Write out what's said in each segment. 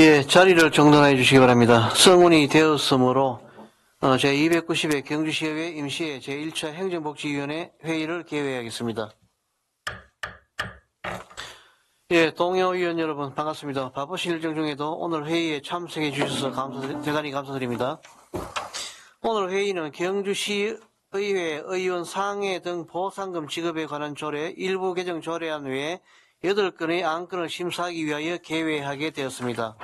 예, 자리를 정돈해 주시기 바랍니다. 성운이 되었으므로 제290회 경주시의회 임시회 제1차 행정복지위원회 회의를 개회하겠습니다. 예, 동료 위원 여러분 반갑습니다. 바쁘신 일정 중에도 오늘 회의에 참석해 주셔서 대단히 감사드립니다. 오늘 회의는 경주시의회 의원 상해 등 보상금 지급에 관한 조례 일부 개정 조례안 외에 8건의 안건을 심사하기 위하여 개회하게 되었습니다.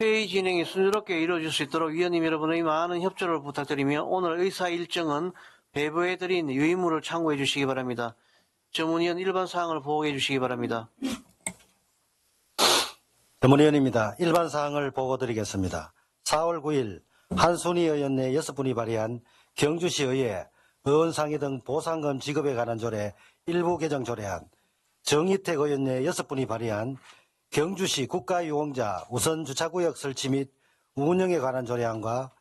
회의 진행이 순조롭게 이루어질 수 있도록 위원님 여러분의 많은 협조를 부탁드리며 오늘 의사 일정은 배부해드린 유의물을 참고해 주시기 바랍니다. 전문위원 일반 사항을 보고해 주시기 바랍니다. 전문위원입니다. 일반 사항을 보고드리겠습니다. 4월 9일 한순희 의원 내 6분이 발의한 경주시의회 의원상해 등 보상금 지급에 관한 조례 일부 개정 조례안, 정희택 의원 내 6분이 발의한 경주시 국가유공자 우선주차구역 설치 및 운영에 관한 조례안과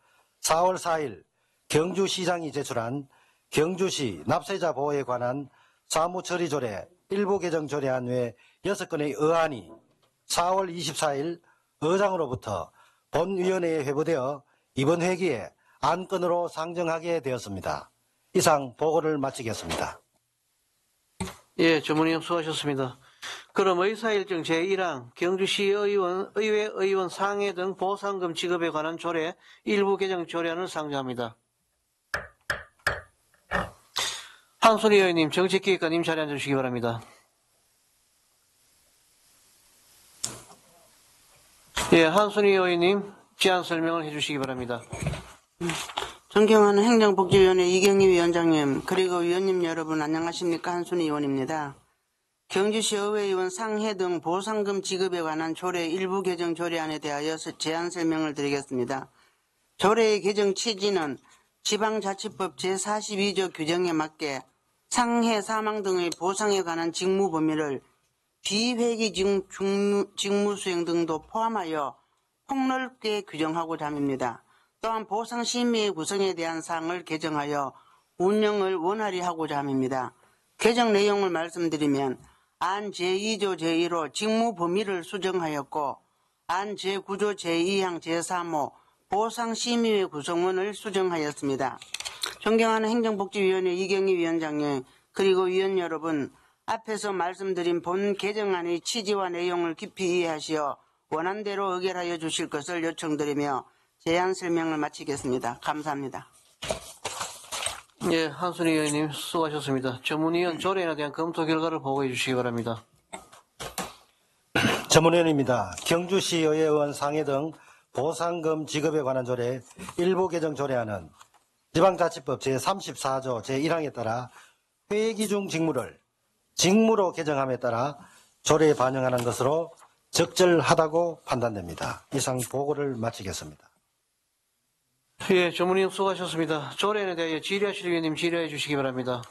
4월 4일 경주시장이 제출한 경주시 납세자 보호에 관한 사무처리 조례 일부 개정 조례안 외 6건의 의안이 4월 24일 의장으로부터 본위원회에 회부되어 이번 회기에 안건으로 상정하게 되었습니다. 이상 보고를 마치겠습니다. 예, 전문위원 수고하셨습니다. 그럼 의사일정 제1항 경주시의회 의원 상해 등 보상금 지급에 관한 조례 일부 개정 조례안을 상정합니다. 한순희 의원님, 정책기획관님 자리에 앉아주시기 바랍니다. 예, 한순희 의원님 제안 설명을 해주시기 바랍니다. 존경하는 행정복지위원회 이경희 위원장님, 그리고 위원님 여러분 안녕하십니까? 한순희 의원입니다. 경주시 의회의원 상해 등 보상금 지급에 관한 조례 일부 개정 조례안에 대하여 제안 설명을 드리겠습니다. 조례의 개정 취지는 지방자치법 제42조 규정에 맞게 상해, 사망 등의 보상에 관한 직무 범위를 비회기 직무 수행 등도 포함하여 폭넓게 규정하고자 합니다. 또한 보상심의의 구성에 대한 사항을 개정하여 운영을 원활히 하고자 합니다. 개정 내용을 말씀드리면 안 제2조 제1호 직무 범위를 수정하였고 안 제9조 제2항 제3호 보상심의회 구성원을 수정하였습니다. 존경하는 행정복지위원회 이경희 위원장님, 그리고 위원 여러분, 앞에서 말씀드린 본 개정안의 취지와 내용을 깊이 이해하시어 원안대로 의결하여 주실 것을 요청드리며 제안 설명을 마치겠습니다. 감사합니다. 예, 한순희 의원님 수고하셨습니다. 전문위원 조례에 대한 검토 결과를 보고해 주시기 바랍니다. 전문위원입니다. 경주시의회의원 상해 등 보상금 지급에 관한 조례 일부 개정 조례안은 지방자치법 제34조 제1항에 따라 회기중 직무를 직무로 개정함에 따라 조례에 반영하는 것으로 적절하다고 판단됩니다. 이상 보고를 마치겠습니다. 예, 전문위원 수고하셨습니다. 조례에 대하여 질의하실 위원님 질의해 주시기 바랍니다.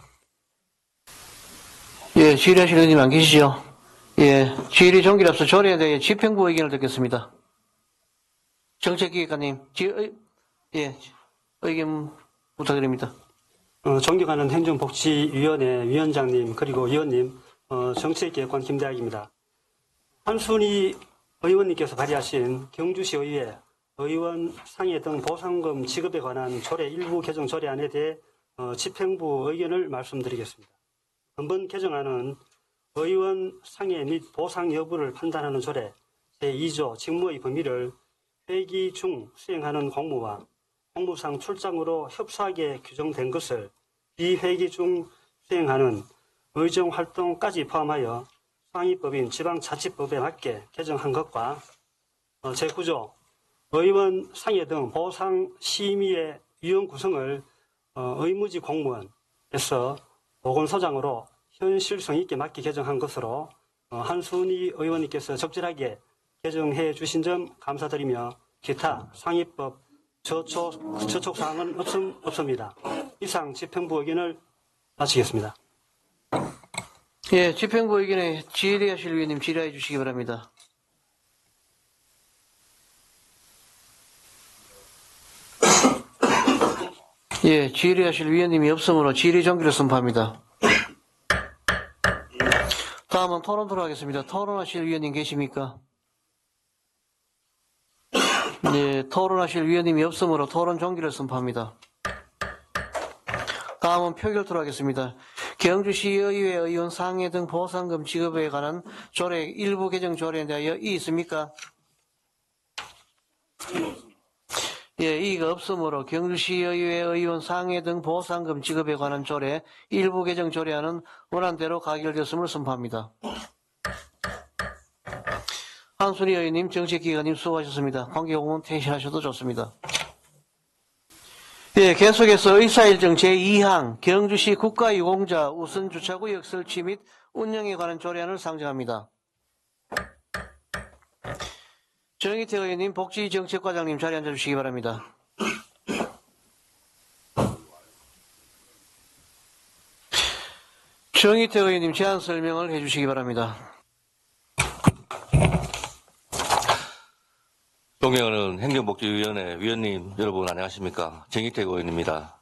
예, 질의하실 위원님 안 계시죠? 예, 질의 종결에 앞서 조례에 대해 집행부 의견을 듣겠습니다. 정책기획관님, 의견 부탁드립니다. 존경하는 행정복지위원회 위원장님, 그리고 위원님, 정책기획관 김대학입니다. 한순희 의원님께서 발의하신 경주시의회 의원 상해 등 보상금 지급에 관한 조례 일부 개정 조례안에 대해 집행부 의견을 말씀드리겠습니다.本개정안은 의원 상해 및 보상 여부를 판단하는 조례 제2조 직무의 범위를 회기 중 수행하는 공무와 공무상 출장으로 협소하게 규정된 것을 비회기 중 수행하는 의정활동까지 포함하여 상위법인 지방자치법에 맞게 개정한 것과 제9조 의원 상해 등 보상심의의 위원 구성을 의무직 공무원에서 보건소장으로 현실성 있게 맞게 개정한 것으로 한순희 의원님께서 적절하게 개정해 주신 점 감사드리며 기타 상위법 저촉 사항은 없습니다. 이상 집행부 의견을 마치겠습니다. 예, 집행부 의견에 질의하실 위원님 질의해 주시기 바랍니다. 예, 질의하실 위원님이 없으므로 질의 종결을 선포합니다. 다음은 토론토로 하겠습니다. 토론하실 위원님 계십니까? 네, 토론하실 위원님이 없으므로 토론 종기를 선포합니다. 다음은 표결토로 하겠습니다. 경주시의회 의원 상해 등 보상금 지급에 관한 조례 일부 개정 조례에 대하여 이의 있습니까? 예, 이의가 없으므로 경주시의회 의원 상해 등 보상금 지급에 관한 조례 일부 개정 조례안은 원안대로 가결되었음을 선포합니다. 한순희 의원님, 정책기관님 수고하셨습니다. 관계공무원 퇴실하셔도 좋습니다. 예, 계속해서 의사일정 제2항 경주시 국가유공자 우선주차구역 설치 및 운영에 관한 조례안을 상정합니다. 정의태 의원님, 복지정책과장님 자리에 앉아주시기 바랍니다. 정의태 의원님 제안 설명을 해주시기 바랍니다. 존경하는 행정복지위원회 위원님 여러분 안녕하십니까. 정희택 의원입니다.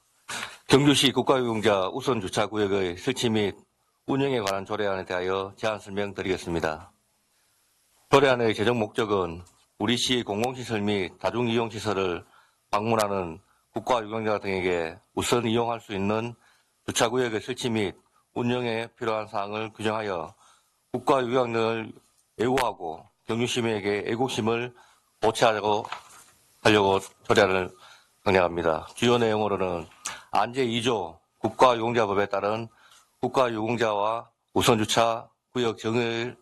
경주시 국가유공자 우선주차구역의 설치 및 운영에 관한 조례안에 대하여 제안 설명드리겠습니다. 조례안의 제정 목적은 우리 시 공공시설 및 다중이용시설을 방문하는 국가유공자 등에게 우선 이용할 수 있는 주차구역의 설치 및 운영에 필요한 사항을 규정하여 국가유공자를 애호하고 경주시민에게 애국심을 보채하려고 조례안을 강력합니다. 주요 내용으로는 안제 2조 국가유공자법에 따른 국가유공자와 우선주차 구역 정의를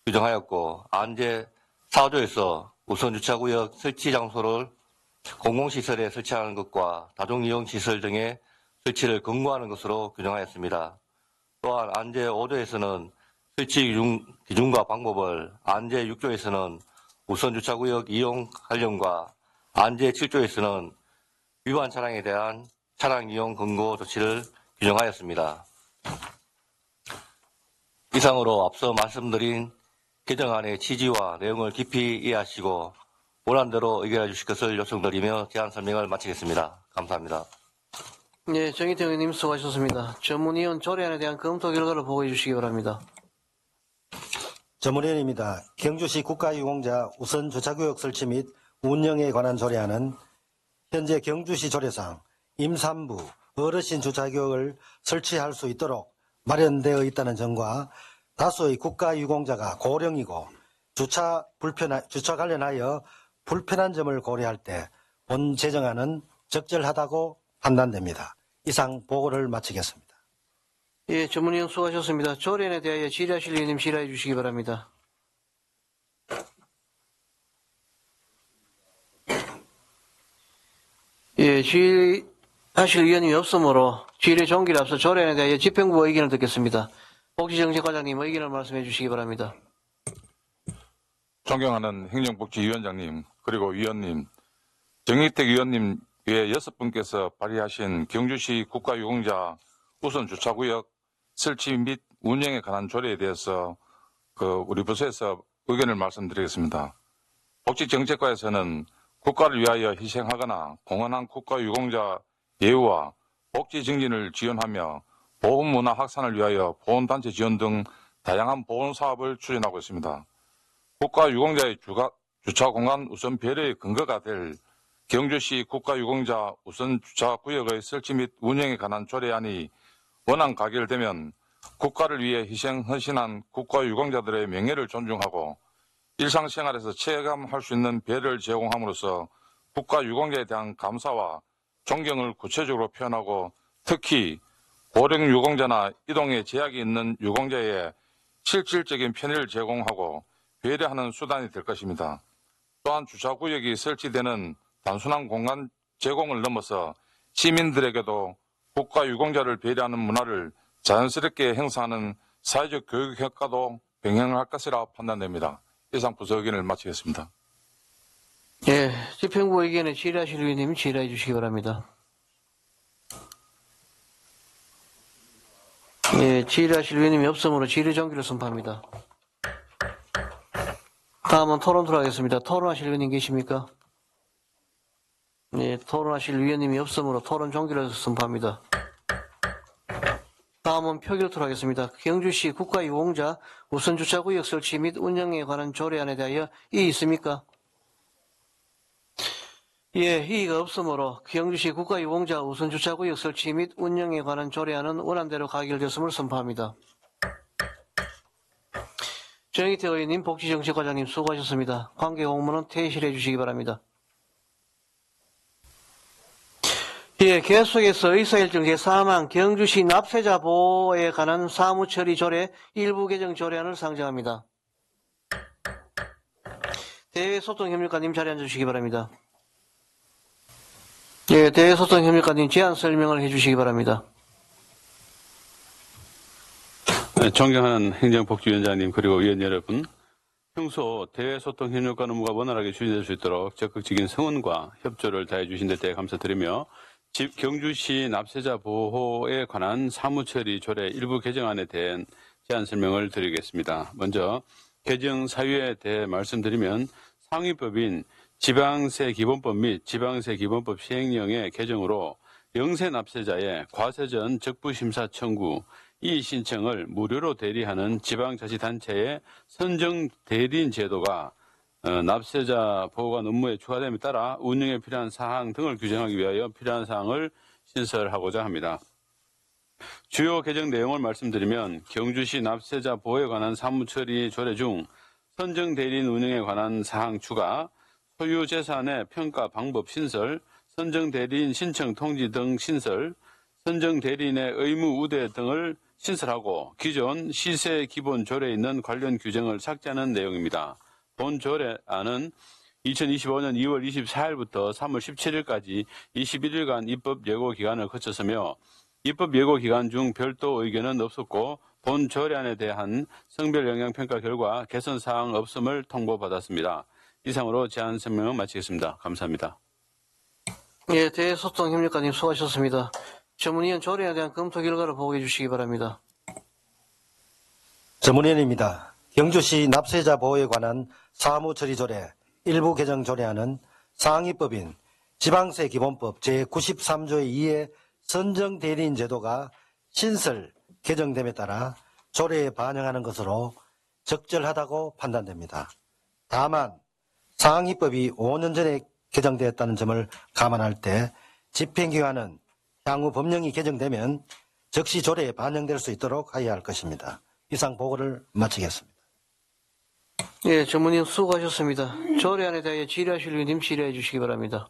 규정하였고, 안제 4조에서 우선주차구역 설치 장소를 공공시설에 설치하는 것과 다중이용시설 등의 설치를 권고하는 것으로 규정하였습니다. 또한 안제 5조에서는 설치 기준과 방법을, 안제 6조에서는 우선주차구역 이용 관련과 안제 7조에서는 위반 차량에 대한 차량 이용 권고 조치를 규정하였습니다. 이상으로 앞서 말씀드린 개정안의 취지와 내용을 깊이 이해하시고 원안대로 의결해 주실 것을 요청드리며 제안 설명을 마치겠습니다. 감사합니다. 네, 정의태 의원님 수고하셨습니다. 전문위원 조례안에 대한 검토 결과를 보고해 주시기 바랍니다. 전문위원입니다. 경주시 국가유공자 우선주차구역 설치 및 운영에 관한 조례안은 현재 경주시 조례상 임산부 어르신 주차구역을 설치할 수 있도록 마련되어 있다는 점과 다수의 국가유공자가 고령이고 주차 관련하여 불편한 점을 고려할 때 본 제정안은 적절하다고 판단됩니다. 이상 보고를 마치겠습니다. 예, 전문위원 수고하셨습니다. 조례안에 대하여 질의하실 위원님 질의해 주시기 바랍니다. 예, 질의하실 위원님이 없으므로 질의 종기를 앞서 조례안에 대하여 집행부 의견을 듣겠습니다. 복지정책과장님 의견을 말씀해 주시기 바랍니다. 존경하는 행정복지위원장님, 그리고 위원님, 정희택 위원님 외 6분께서 발의하신 경주시 국가유공자 우선주차구역 설치 및 운영에 관한 조례에 대해서 우리 부서에서 의견을 말씀드리겠습니다. 복지정책과에서는 국가를 위하여 희생하거나 공헌한 국가유공자 예우와 복지 증진을 지원하며 보훈문화 확산을 위하여 보훈단체 지원 등 다양한 보훈사업을 추진하고 있습니다. 국가유공자의 주차공간 우선 배려의 근거가 될 경주시 국가유공자 우선주차구역의 설치 및 운영에 관한 조례안이 원안 가결되면 국가를 위해 희생 헌신한 국가유공자들의 명예를 존중하고 일상생활에서 체감할 수 있는 배려를 제공함으로써 국가유공자에 대한 감사와 존경을 구체적으로 표현하고 특히 고령 유공자나 이동에 제약이 있는 유공자에 실질적인 편의를 제공하고 배려하는 수단이 될 것입니다. 또한 주차구역이 설치되는 단순한 공간 제공을 넘어서 시민들에게도 국가유공자를 배려하는 문화를 자연스럽게 행사하는 사회적 교육 효과도 병행할 것이라 판단됩니다. 이상 부서 의견을 마치겠습니다. 예, 집행부 의견에 질의하실 위원님 질의해 주시기 바랍니다. 예, 질의하실 위원님이 없으므로 질의 종기를 선포합니다. 다음은 토론 들어가겠습니다. 토론하실 위원님 계십니까? 예, 토론하실 위원님이 없으므로 토론 종기를 선포합니다. 다음은 표결 들어가겠습니다. 경주시 국가유공자 우선주차구역 설치 및 운영에 관한 조례안에 대하여 이의 있습니까? 예, 이의가 없으므로 경주시 국가유공자 우선주차구역 설치 및 운영에 관한 조례안은 원안대로 가결되었음을 선포합니다. 정의택 의원님, 복지정책과장님 수고하셨습니다. 관계 공문은 퇴실해 주시기 바랍니다. 예, 계속해서 의사일정 제4항 경주시 납세자 보호에 관한 사무처리 조례 일부 개정 조례안을 상정합니다. 대외소통협력관님 자리에 앉아주시기 바랍니다. 예, 대외소통협력관님 제안 설명을 해주시기 바랍니다. 네, 존경하는 행정복지위원장님 그리고 위원 여러분, 평소 대외소통협력관 업무가 원활하게 추진될 수 있도록 적극적인 성원과 협조를 다해 주신 데 대해 감사드리며 경주시 납세자 보호에 관한 사무처리 조례 일부 개정안에 대한 제안 설명을 드리겠습니다. 먼저 개정 사유에 대해 말씀드리면 상위법인 지방세기본법 및 지방세기본법 시행령의 개정으로 영세 납세자의 과세전 적부심사 청구, 이 신청을 무료로 대리하는 지방자치단체의 선정 대리인 제도가 납세자 보호관 업무에 추가됨에 따라 운영에 필요한 사항 등을 규정하기 위하여 필요한 사항을 신설하고자 합니다. 주요 개정 내용을 말씀드리면 경주시 납세자 보호에 관한 사무처리 조례 중 선정 대리인 운영에 관한 사항 추가, 소유 재산의 평가 방법 신설, 선정 대리인 신청 통지 등 신설, 선정 대리인의 의무 우대 등을 신설하고 기존 시세 기본 조례에 있는 관련 규정을 삭제하는 내용입니다. 본 조례안은 2025년 2월 24일부터 3월 17일까지 21일간 입법 예고 기간을 거쳤으며 입법 예고 기간 중 별도 의견은 없었고 본 조례안에 대한 성별 영향 평가 결과 개선 사항 없음을 통보받았습니다. 이상으로 제안 설명을 마치겠습니다. 감사합니다. 예, 대소통협력관님 수고하셨습니다. 전문위원 조례에 대한 검토 결과를 보고해 주시기 바랍니다. 전문위원입니다. 경주시 납세자 보호에 관한 사무처리 조례 일부 개정 조례안은 상위법인 지방세 기본법 제93조의 2의 선정 대리인 제도가 신설 개정됨에 따라 조례에 반영하는 것으로 적절하다고 판단됩니다. 다만 상위법이 5년 전에 개정되었다는 점을 감안할 때 집행기관은 향후 법령이 개정되면 즉시 조례에 반영될 수 있도록 하여야 할 것입니다. 이상 보고를 마치겠습니다. 예, 전문위원 수고하셨습니다. 조례안에 대해 질의하실 의원님 질의해 주시기 바랍니다.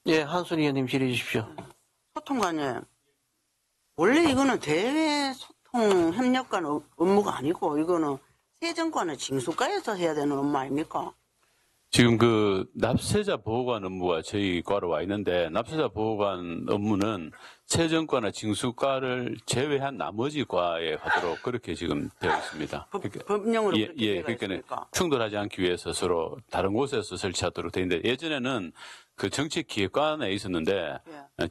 예, 한순희 의원님 질의해 주십시오. 소통관님, 원래 이거는 대외소통협력관 업무가 아니고 이거는 세정관의 징수과에서 해야 되는 업무 아닙니까? 지금 그 납세자 보호관 업무가 저희 과로 와 있는데 납세자 보호관 업무는 세정과나 징수과를 제외한 나머지 과에 하도록 그렇게 지금 되어 있습니다. 법령으로 예, 그렇게 예, 되어 그러니까 있습니까? 충돌하지 않기 위해서 서로 다른 곳에서 설치하도록 되어 있는데 예전에는 그 정책기획관에 있었는데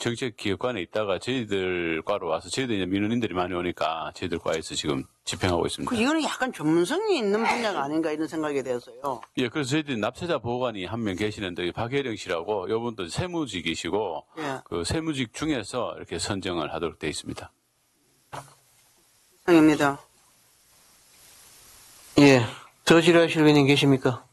정책기획관에 있다가 저희들 과로 와서 저희들 이제 민원인들이 많이 오니까 저희들 과에서 지금 집행하고 있습니다. 이거는 약간 전문성이 있는 분야가 아닌가 이런 생각이 되어서요. 예, 그래서 저희들이 납세자 보호관이 한 명 계시는데 박혜령 씨라고 이분도 세무직이시고 예. 그 세무직 중에서 이렇게 선정을 하도록 되어 있습니다. 이상입니다. 예, 더 질의하실 의원님 계십니까?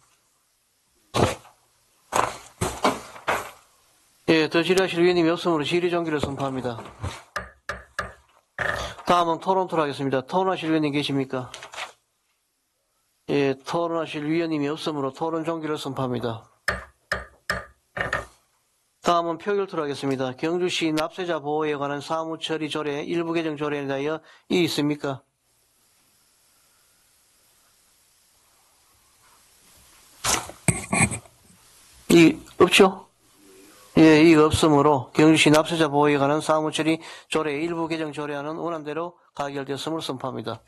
예, 더 질의하실 의원님이 없으므로 질의 종기를 선포합니다. 다음은 토론토로 하겠습니다. 토론하실 의원님 계십니까? 예, 토론하실 위원님이 없으므로 토론 종기를 선포합니다. 다음은 표결토로 하겠습니다. 경주시 납세자 보호에 관한 사무처리 조례 일부 개정 조례에 대하여 이의 있습니까? 이의 없죠? 예, 이의가 없으므로 경주시 납세자 보호에 관한 사무처리 조례 일부 개정 조례안은 원안대로 가결되었음을 선포합니다.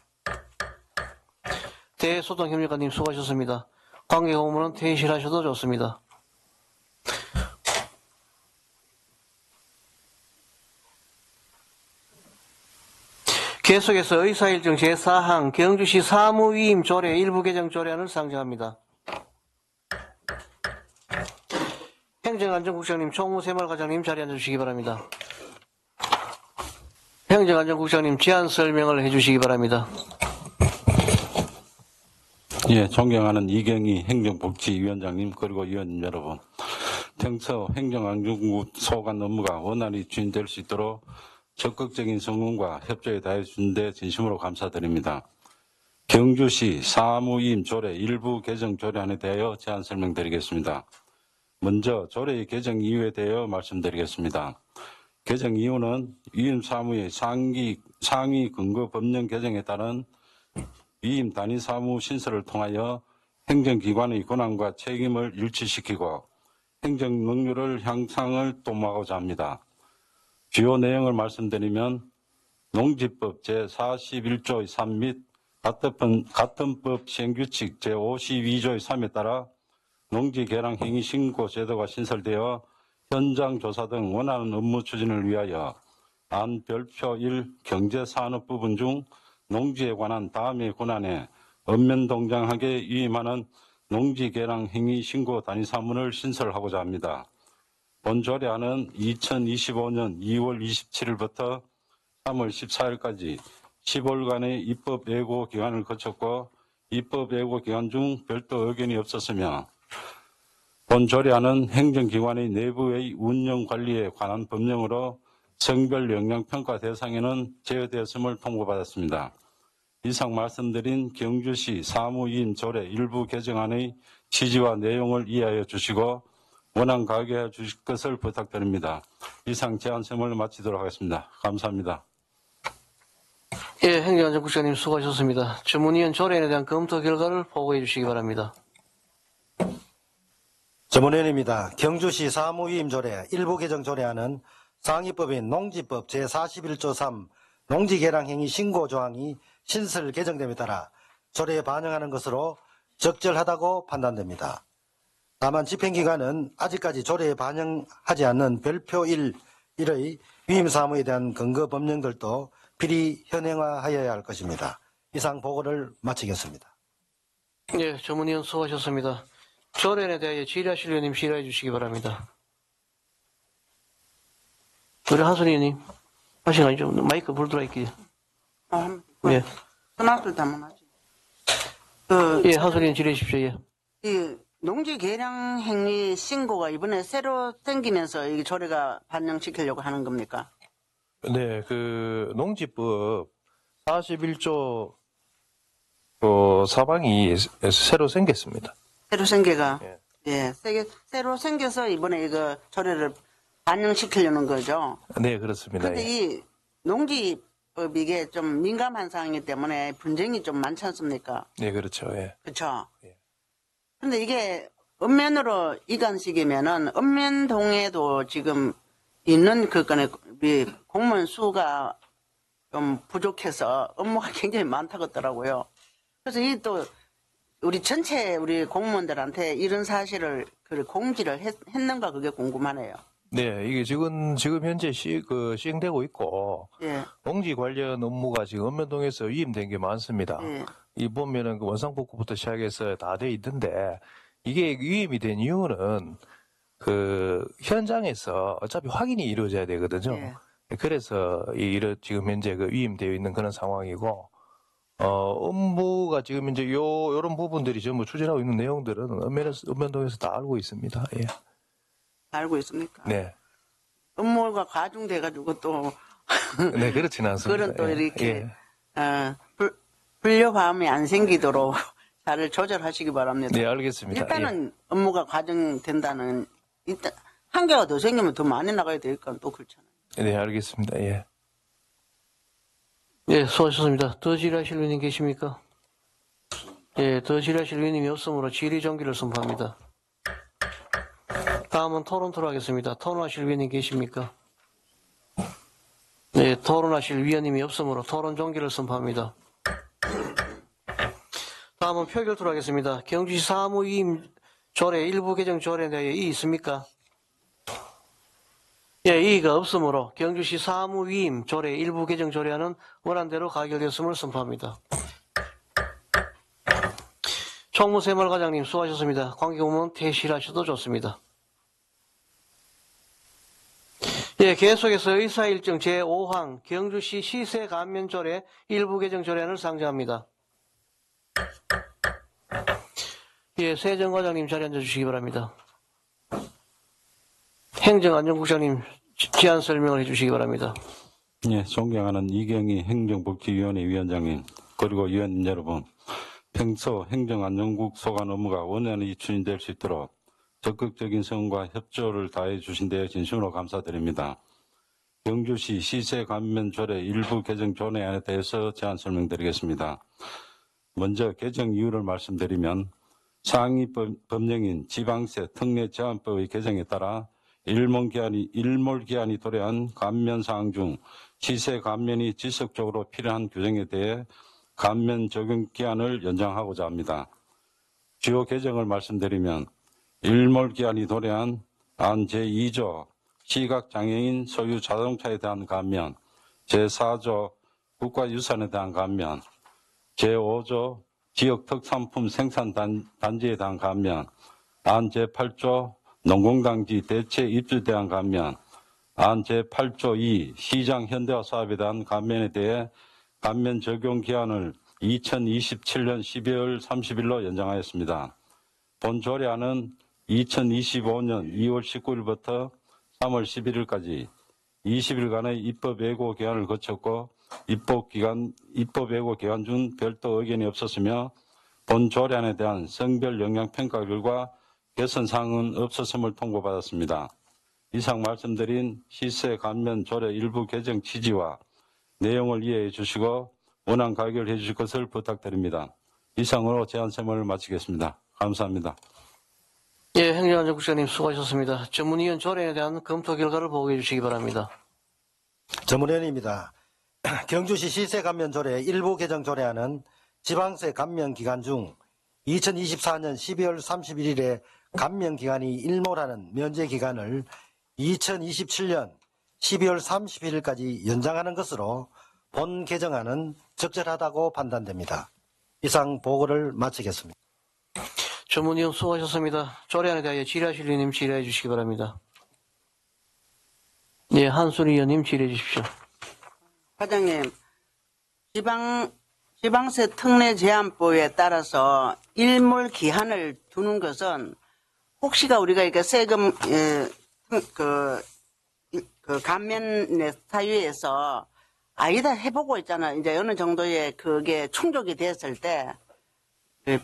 대소통협력관님 수고하셨습니다. 관계공문은 퇴실하셔도 좋습니다. 계속해서 의사일정 제4항 경주시 사무위임 조례 일부 개정 조례안을 상정합니다. 행정안전국장님, 총무새마을과장님 자리에 앉아주시기 바랍니다. 행정안전국장님 제안 설명을 해주시기 바랍니다. 예, 존경하는 이경희 행정복지위원장님 그리고 위원님 여러분, 평소 행정안전국 소관 업무가 원활히 추진될 수 있도록 적극적인 성원과 협조에 다해 주신 데 진심으로 감사드립니다. 경주시 사무위임 조례 일부 개정 조례안에 대하여 제안 설명드리겠습니다. 먼저 조례의 개정 이유에 대하여 말씀드리겠습니다. 개정 이유는 위임 사무의 상위 근거 법령 개정에 따른 위임 단위 사무 신설을 통하여 행정기관의 권한과 책임을 일치시키고 행정 능률을 향상을 도모하고자 합니다. 주요 내용을 말씀드리면 농지법 제41조의 3 및 같은 법 시행규칙 제52조의 3에 따라 농지개량행위 신고 제도가 신설되어 현장 조사 등 원하는 업무 추진을 위하여 안 별표 1 경제산업 부분 중 농지에 관한 다음의 권한에 읍면동장하게 위임하는 농지개량행위 신고 단위사무를 신설하고자 합니다. 본 조례안은 2025년 2월 27일부터 3월 14일까지 10월간의 입법 예고 기간을 거쳤고 입법 예고 기간 중 별도 의견이 없었으며 본 조례안은 행정기관의 내부의 운영 관리에 관한 법령으로 성별 영향평가 대상에는 제외되었음을 통보받았습니다. 이상 말씀드린 경주시 사무위임 조례 일부 개정안의 취지와 내용을 이해하여 주시고 원안 가결해 주실 것을 부탁드립니다. 이상 제안 설명을 마치도록 하겠습니다. 감사합니다. 예, 행정안전국장님 수고하셨습니다. 주문위원 조례에 대한 검토 결과를 보고해 주시기 바랍니다. 전문위원입니다. 경주시 사무위임 조례 일부 개정 조례안은 상위법인 농지법 제41조 3 농지개량행위 신고 조항이 신설 개정됨에 따라 조례에 반영하는 것으로 적절하다고 판단됩니다. 다만 집행기관은 아직까지 조례에 반영하지 않는 별표 1의 위임사무에 대한 근거 법령들도 필히 현행화하여야 할 것입니다. 이상 보고를 마치겠습니다. 예, 전문위원 수고하셨습니다. 조례에 대하여 질의하실 위원님 질의해 주시기 바랍니다. 우리 하순 의원님, 하신 거 아니죠? 마이크 불 들어와 있기. 예. 전화를 담아하지. 예, 하순 의원 질의해 주십시오. 예. 이 농지 개량 행위 신고가 이번에 새로 생기면서 이 조례가 반영시키려고 하는 겁니까? 네, 그 농지법 41조 사방이 새로 생겼습니다. 새로 생겨가 예. 예, 새로 생겨서 이번에 이거 조례를 반영시키려는 거죠. 네, 그렇습니다. 근데 예. 이 농지법 이게 좀 민감한 사항이기 때문에 분쟁이 좀 많지 않습니까? 네, 그렇죠. 예. 그렇죠. 예. 근데 이게 읍면으로 이관식이면은 읍면동에도 지금 있는 그건에 공무원 수가 좀 부족해서 업무가 굉장히 많다고 하더라고요. 그래서 이 또 우리 전체 우리 공무원들한테 이런 사실을 공지를 했는가 그게 궁금하네요. 네, 이게 지금 현재 시행되고 있고 예. 농지 관련 업무가 지금 읍면동에서 위임된 게 많습니다. 예. 이 보면은 그 원상복구부터 시작해서 다 돼 있는데 이게 위임이 된 이유는 그 현장에서 어차피 확인이 이루어져야 되거든요. 예. 그래서 지금 현재 그 위임되어 있는 그런 상황이고 업무가 지금 이제 요런 부분들이 전부 추진하고 있는 내용들은 읍면동에서 다 알고 있습니다. 예. 알고 있습니까? 네. 업무가 과중돼가지고 또 네, 그렇지는 않습니다. 그런 또 예. 이렇게 예. 불려함이 안 생기도록 잘 조절하시기 바랍니다. 네, 알겠습니다. 일단은 업무가 과중된다는 일단 한 개가 더 생기면 더 많이 나가야 되니까 또 그렇잖아요. 예. 네, 알겠습니다. 예. 예, 수고하셨습니다. 더 질의하실 위원님 계십니까? 예, 더 질의하실 위원님이 없으므로 질의 종기를 선포합니다. 다음은 토론토로 하겠습니다. 토론하실 위원님 계십니까? 네, 토론하실 위원님이 없으므로 토론 종기를 선포합니다. 다음은 표결토로 하겠습니다. 경주시 사무위임 조례 일부 개정 조례에 대하여 이의 있습니까? 예, 이의가 없으므로 경주시 사무위임 조례 일부 개정 조례안은 원안대로 가결되었음을 선포합니다. 총무새말과장님 수고하셨습니다. 관계공무원 퇴실하셔도 좋습니다. 예, 계속해서 의사일정 제5항 경주시 시세감면조례 일부 개정 조례안을 상정합니다. 예, 세정과장님 자리에 앉아주시기 바랍니다. 행정안전국장님 제안 설명을 해주시기 바랍니다. 예, 존경하는 이경희 행정복지위원회 위원장님, 그리고 위원님 여러분, 평소 행정안전국 소관 업무가 원활히 추진될 수 있도록 적극적인 성과 협조를 다해 주신 데 진심으로 감사드립니다. 경주시 시세 감면 조례 일부 개정 조례안에 대해서 제안 설명드리겠습니다. 먼저 개정 이유를 말씀드리면 상위 법령인 지방세 특례 제한법의 개정에 따라 일몰기한이 도래한 감면 사항 중 시세 감면이 지속적으로 필요한 규정에 대해 감면 적용 기한을 연장하고자 합니다. 주요 개정을 말씀드리면 일몰기한이 도래한 안 제2조 시각장애인 소유 자동차에 대한 감면, 제4조 국가유산에 대한 감면, 제5조 지역특산품 생산단지에 대한 감면, 안 제8조 농공단지 대체 입주에 대한 감면, 안 제8조 2 시장 현대화 사업에 대한 감면에 대해 감면 적용 기한을 2027년 12월 30일로 연장하였습니다. 본 조례안은 2025년 2월 19일부터 3월 11일까지 20일간의 입법 예고 기간을 거쳤고 입법 예고 기간 중 별도 의견이 없었으며 본 조례안에 대한 성별 영향 평가 결과 개선 사항은 없었음을 통보받았습니다. 이상 말씀드린 시세 감면 조례 일부 개정 취지와 내용을 이해해 주시고 원안 가결해 주실 것을 부탁드립니다. 이상으로 제안 설명을 마치겠습니다. 감사합니다. 예, 행정안전국장님 수고하셨습니다. 전문위원 조례에 대한 검토 결과를 보고해 주시기 바랍니다. 전문위원입니다. 경주시 시세 감면 조례 일부 개정 조례안은 지방세 감면 기간 중 2024년 12월 31일에 감면 기간이 일몰하는 면제 기간을 2027년 12월 31일까지 연장하는 것으로 본 개정안은 적절하다고 판단됩니다. 이상 보고를 마치겠습니다. 전문위원 수고하셨습니다. 조례안에 대하여 질의하실 의원님 질의해 주시기 바랍니다. 예, 한순희 의원님 질의해 주십시오. 과장님, 지방세 특례 제한법에 따라서 일몰 기한을 두는 것은 혹시가 우리가 이렇게 세금 감면의 사유에서 아니다 해보고 있잖아. 이제 어느 정도의 그게 충족이 됐을 때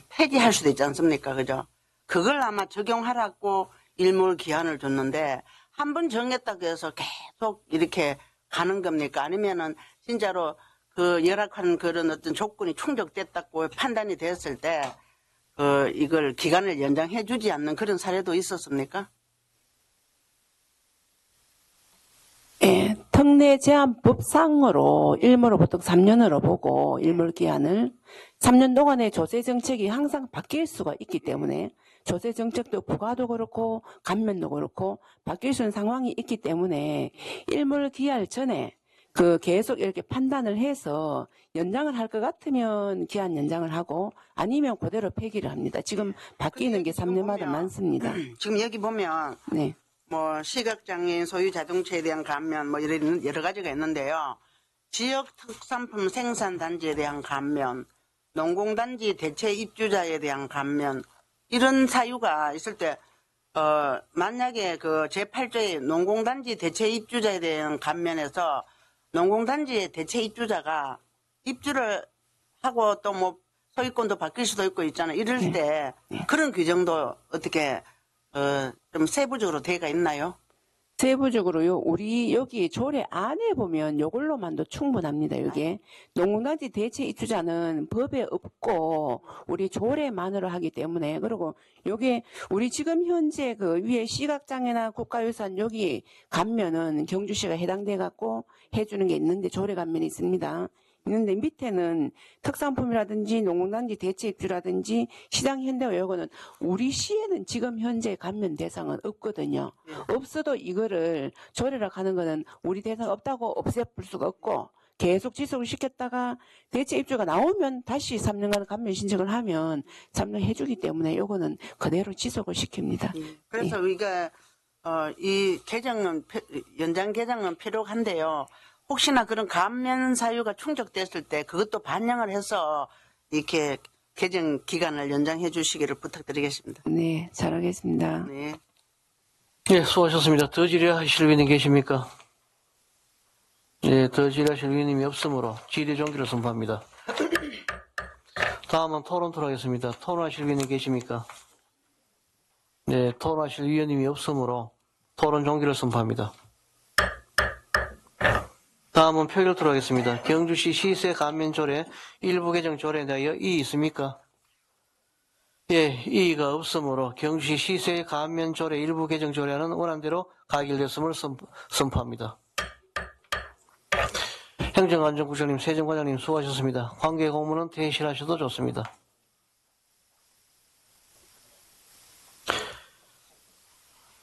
폐기할 수도 있지 않습니까? 그죠? 그걸 아마 적용하라고 일몰 기한을 줬는데 한 번 정했다고 해서 계속 이렇게 가는 겁니까? 아니면은 진짜로 그 열악한 그런 어떤 조건이 충족됐다고 판단이 됐을 때 이걸 기간을 연장해 주지 않는 그런 사례도 있었습니까? 예, 특례 제한법상으로 일몰을 보통 3년으로 보고 일몰 기한을 3년 동안의 조세 정책이 항상 바뀔 수가 있기 때문에 조세 정책도 부과도 그렇고 감면도 그렇고 바뀔 수 있는 상황이 있기 때문에 일몰 기할 전에 계속 이렇게 판단을 해서 연장을 할 것 같으면 기한 연장을 하고 아니면 그대로 폐기를 합니다. 지금 바뀌는 게 3년마다 많습니다. 지금 여기 보면 네. 뭐 시각장애인 소유 자동차에 대한 감면 뭐 이런 여러 가지가 있는데요. 지역 특산품 생산 단지에 대한 감면, 농공단지 대체 입주자에 대한 감면 이런 사유가 있을 때 만약에 그 제8조의 농공단지 대체 입주자에 대한 감면에서 농공단지의 대체 입주자가 입주를 하고 또 뭐 소유권도 바뀔 수도 있고 있잖아요. 이럴 때 그런 규정도 어떻게 좀 세부적으로 되어가 있나요? 세부적으로요. 우리 여기 조례 안에 보면 요걸로만도 충분합니다. 이게 농공단지 대체 입주자는 법에 없고 우리 조례만으로 하기 때문에 그리고 요게 우리 지금 현재 그 위에 시각장애나 국가유산 여기 감면은 경주시가 해당돼 갖고 해주는 게 있는데 조례 감면이 있습니다. 있는데 밑에는 특산품이라든지 농공단지 대체 입주라든지 시장 현대화 요거는 우리 시에는 지금 현재 감면 대상은 없거든요. 없어도 이거를 조례라 하는 거는 우리 대상 없다고 없애볼 수가 없고 계속 지속을 시켰다가 대체 입주가 나오면 다시 3년간 감면 신청을 하면 3년 해주기 때문에 요거는 그대로 지속을 시킵니다. 그래서 우리가 이 개정은 연장 개정은 필요한데요. 혹시나 그런 감면 사유가 충족됐을 때 그것도 반영을 해서 이렇게 개정 기간을 연장해 주시기를 부탁드리겠습니다. 네, 잘하겠습니다. 네. 예, 수고하셨습니다. 더 질의하실 위원님 계십니까? 예, 더 질의하실 위원님이 없으므로 질의 종기를 선포합니다. 다음은 토론토로 하겠습니다. 토론하실 위원님 계십니까? 네, 토론하실 위원님이 없으므로 토론 종기를 선포합니다. 다음은 표결토로 하겠습니다. 경주시 시세 감면 조례 일부 개정 조례에 대하여 이의 있습니까? 예, 이의가 없으므로 경주시 시세 감면 조례 일부 개정 조례안은 원안대로 가결됐음을 선포합니다. 행정안전국장님, 세정과장님 수고하셨습니다. 관계 공문은 퇴실하셔도 좋습니다.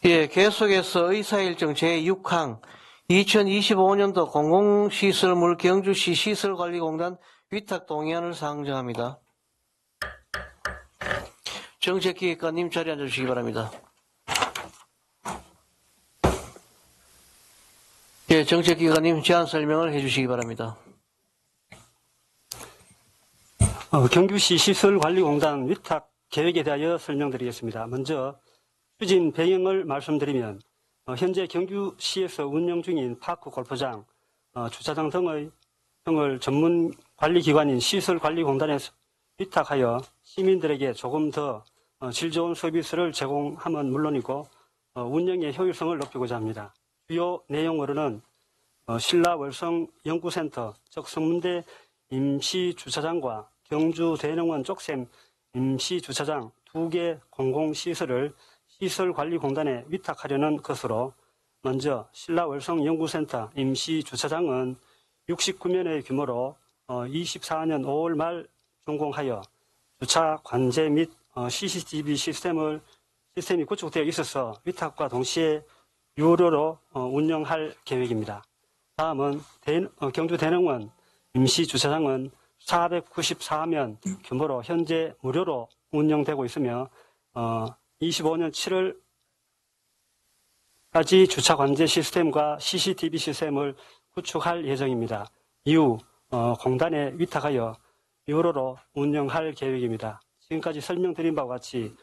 예, 계속해서 의사일정 제6항 2025년도 공공시설물 경주시 시설관리공단 위탁 동의안을 상정합니다. 정책기획관님 자리에 앉아주시기 바랍니다. 예, 정책기관님 제안 설명을 해주시기 바랍니다. 경주시 시설관리공단 위탁 계획에 대하여 설명드리겠습니다. 먼저 추진 배경을 말씀드리면 현재 경주시에서 운영 중인 파크 골프장, 주차장 등을 전문 관리기관인 시설관리공단에 위탁하여 시민들에게 조금 더 질 좋은 서비스를 제공함은 물론이고 운영의 효율성을 높이고자 합니다. 주요 내용으로는 신라월성 연구센터, 즉 성문대 임시주차장과 경주대농원 쪽샘 임시주차장 2개 공공시설을 시설관리공단에 위탁하려는 것으로, 먼저 신라월성 연구센터 임시주차장은 69면의 규모로 24년 5월 말 준공하여 주차 관제 및 CCTV 시스템이 구축되어 있어서 위탁과 동시에 유료로 운영할 계획입니다. 다음은 경주대농원 임시주차장은 494면 규모로 현재 무료로 운영되고 있으며 25년 7월까지 주차 관제 시스템과 CCTV 시스템을 구축할 예정입니다. 이후 공단에 위탁하여 유료로 운영할 계획입니다. 지금까지 설명드린 바와 같이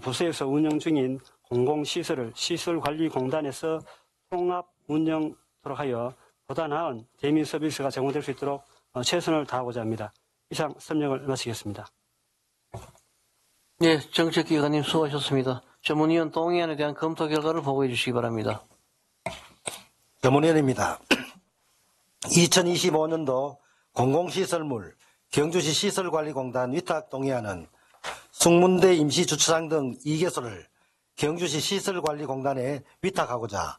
부서에서 운영 중인 공공시설을 시설관리공단에서 통합 운영토록 하여 보다 나은 대민 서비스가 제공될 수 있도록 최선을 다하고자 합니다. 이상 설명을 마치겠습니다. 네, 정책기관님 수고하셨습니다. 전문위원 동의안에 대한 검토 결과를 보고해 주시기 바랍니다. 전문위원입니다. 2025년도 공공시설물 경주시 시설관리공단 위탁 동의안은 숭문대 임시주차장 등 2개소를 경주시 시설관리공단에 위탁하고자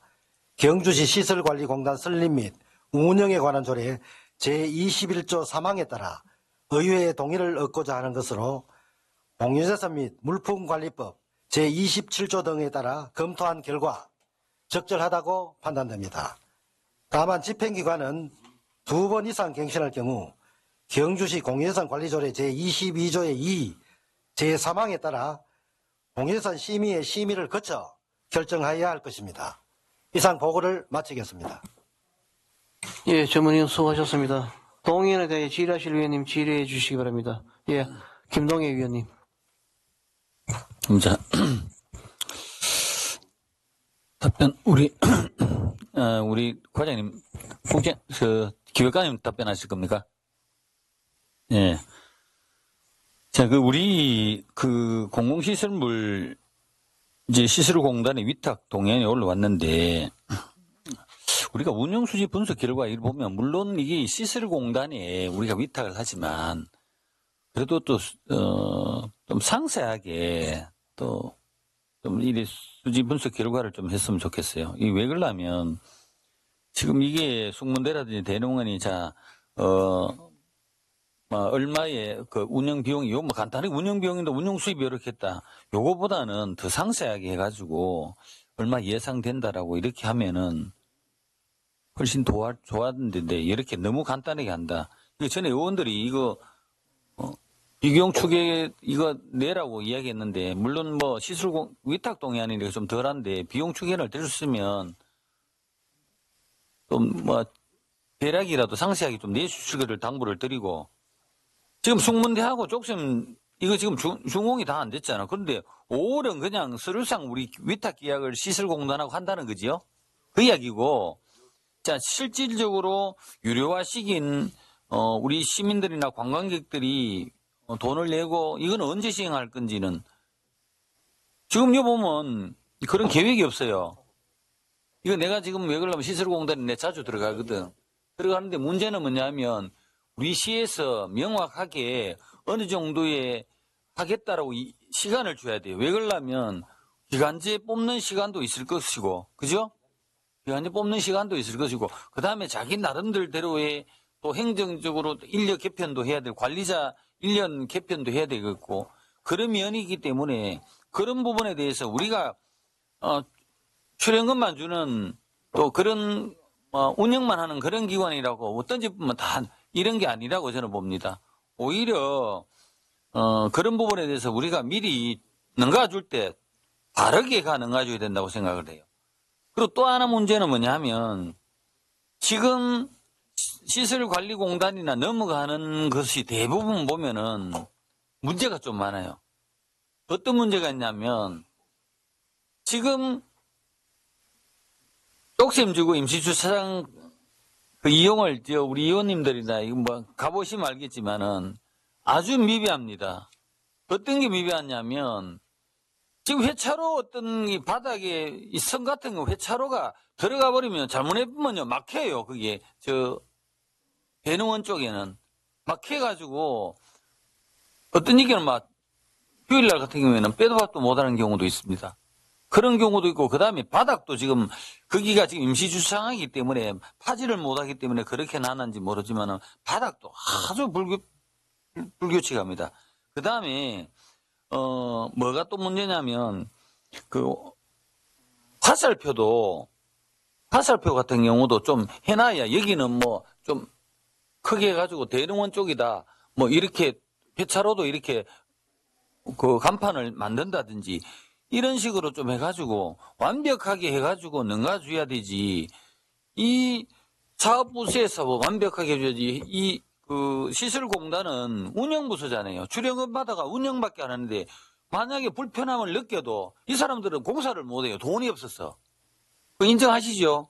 경주시 시설관리공단 설립 및 운영에 관한 조례 제21조 3항에 따라 의회의 동의를 얻고자 하는 것으로 공유재산 및 물품관리법 제27조 등에 따라 검토한 결과 적절하다고 판단됩니다. 다만 집행기관은 2번 이상 갱신할 경우 경주시 공유재산관리조례 제22조의 2, 제3항에 따라 공유재산 심의의 심의를 거쳐 결정하여야 할 것입니다. 이상 보고를 마치겠습니다. 예, 전문위원 수고하셨습니다. 동의안에 대해 질의하실 위원님 질의해 주시기 바랍니다. 예, 김동애 위원님. 자, 답변 우리 과장님, 기획관님 답변하실 겁니까? 예. 자, 우리 공공시설물 이제 시설공단의 위탁 동의안이 올라왔는데, 우리가 운영수지 분석 결과 이를 보면, 물론 이게 시설공단에 우리가 위탁을 하지만, 그래도 좀 상세하게 좀 이 수지 분석 결과를 좀 했으면 좋겠어요. 이게 왜 그러냐면, 지금 이게 숭문대라든지 대농원이 얼마의 운영 비용이, 간단하게 운영 비용인데 운영 수입이 이렇게 했다. 요거보다는 더 상세하게 해가지고 얼마 예상된다라고 이렇게 하면은 훨씬 좋았는데 이렇게 너무 간단하게 한다. 전에 의원들이 이거 비용 추계 이거 내라고 이야기했는데, 물론 시설 위탁 동의안이니까 좀 덜한데 비용 추계를 내줬으면 좀 대략이라도 상세하게 좀 내주실 것을 당부를 드리고, 지금 숭문대하고 쪽샘 이거 지금 준공이 다 안 됐잖아. 그런데 5월은 그냥 서류상 우리 위탁 계약을 시설공단하고 한다는 거지요. 그 이야기고, 자, 실질적으로 유료화 시기인, 우리 시민들이나 관광객들이 돈을 내고, 이건 언제 시행할 건지는, 지금 요 보면 그런 계획이 없어요. 이거 내가 지금 왜 그러려면 시설공단에 내 자주 들어가거든. 들어가는데 문제는 뭐냐면, 우리 시에서 명확하게 어느 정도의 하겠다라고 시간을 줘야 돼요. 왜 그러려면 기간제 뽑는 시간도 있을 것이고, 그죠? 기간제 뽑는 시간도 있을 것이고, 그 다음에 자기 나름대로의 또 행정적으로 인력 개편도 해야 되고, 관리자 1년 개편도 해야 되겠고, 그런 면이기 때문에 그런 부분에 대해서 우리가, 출연금만 주는 또 그런, 운영만 하는 그런 기관이라고 어떤지 보면 다 이런 게 아니라고 저는 봅니다. 오히려, 그런 부분에 대해서 우리가 미리 능가줄 때 바르게 능가줘야 된다고 생각을 해요. 그리고 또 하나 문제는 뭐냐 하면 지금 시설관리공단이나 넘어가는 것이 대부분 보면은 문제가 좀 많아요. 어떤 문제가 있냐면 지금 쪽심지구 임시주차장 그 이용을 우리 의원님들이나 이거 뭐 가보시면 알겠지만은 아주 미비합니다. 어떤 게 미비하냐면 지금 회차로 어떤 이 바닥에 이 선 같은 거 회차로가 들어가 버리면 잘못해보면요 막혀요. 그게 배능원 쪽에는 막혀가지고 어떤 얘기는 막 휴일날 같은 경우에는 빼도 박도 못하는 경우도 있습니다. 그런 경우도 있고, 그 다음에 바닥도 지금, 거기가 지금 임시주차장이기 때문에 파지를 못하기 때문에 그렇게 나는지 모르지만은 바닥도 아주 불규칙합니다. 그 다음에, 뭐가 또 문제냐면, 화살표 같은 경우도 좀 해놔야 여기는 뭐 좀 크게 해가지고 대릉원 쪽이다. 뭐 이렇게 회차로도 이렇게 그 간판을 만든다든지 이런 식으로 좀 해가지고 완벽하게 해가지고 능가줘야 되지. 이 사업부서에서 완벽하게 해줘야지. 이 시설공단은 운영부서잖아요. 출연금 받아가 운영밖에 안 하는데 만약에 불편함을 느껴도 이 사람들은 공사를 못해요. 돈이 없어서. 인정하시죠?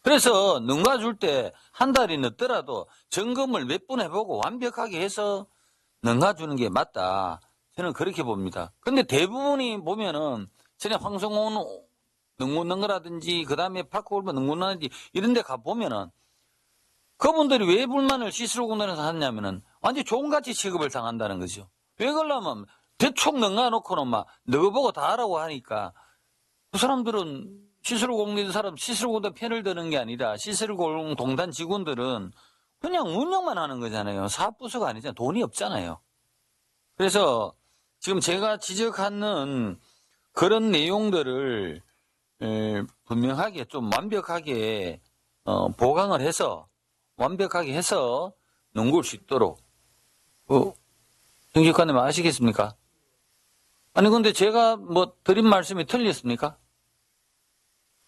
그래서 능가줄 때 한 달이 늦더라도 점검을 몇 번 해보고 완벽하게 해서 능가주는 게 맞다. 저는 그렇게 봅니다. 근데 대부분이 보면은, 전에 황성호는 능구는 거라든지, 그 다음에 파크골프 능구나든지, 이런 데 가보면은, 그분들이 왜 불만을 시설공단에서 하냐면은, 완전 종같이 취급을 당한다는 거죠. 왜 그러려면, 대충 능가놓고는 막, 너거 보고 다 하라고 하니까, 그 사람들은 시설공단 편을 드는 게 아니라, 시설공단 직원들은 그냥 운영만 하는 거잖아요. 사업부서가 아니잖아요. 돈이 없잖아요. 그래서, 지금 제가 지적하는 그런 내용들을 분명하게 좀 완벽하게 보강을 해서 완벽하게 해서 넘길 수 있도록 정직관님 아시겠습니까? 아니 근데 제가 뭐 드린 말씀이 틀렸습니까?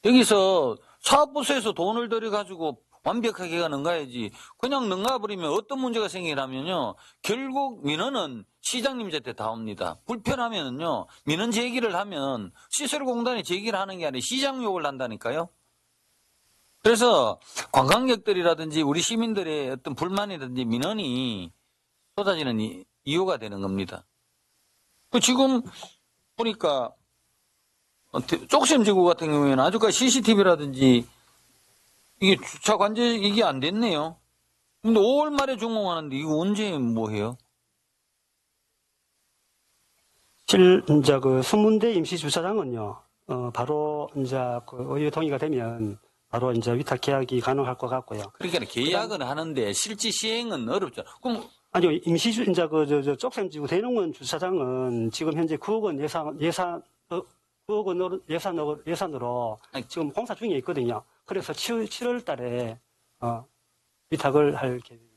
여기서 사업부서에서 돈을 들여가지고 완벽하게 능가해야지. 그냥 능가버리면 어떤 문제가 생기냐면요. 결국 민원은 시장님한테 다 옵니다. 불편하면요. 민원 제기를 하면 시설공단이 제기를 하는 게 아니라 시장 욕을 한다니까요. 그래서 관광객들이라든지 우리 시민들의 어떤 불만이라든지 민원이 쏟아지는 이유가 되는 겁니다. 지금 보니까 쪽심지구 같은 경우에는 아직까지 CCTV라든지 이게 주차 관제 이게 안 됐네요. 근데 5월 말에 준공하는데 이거 언제 뭐 해요? 이제 그 선문대 임시주차장은요, 바로 이제 그 의회 동의가 되면 바로 이제 위탁 계약이 가능할 것 같고요. 그러니까 계약은 하는데 실제 시행은 어렵죠. 그럼 아니요, 임시주 이제 쪽샘지구 대농원 주차장은 지금 현재 9억 원9억 원 예산으로 지금 공사 중에 있거든요. 그래서 7월 달에 위탁을 할 계획입니다.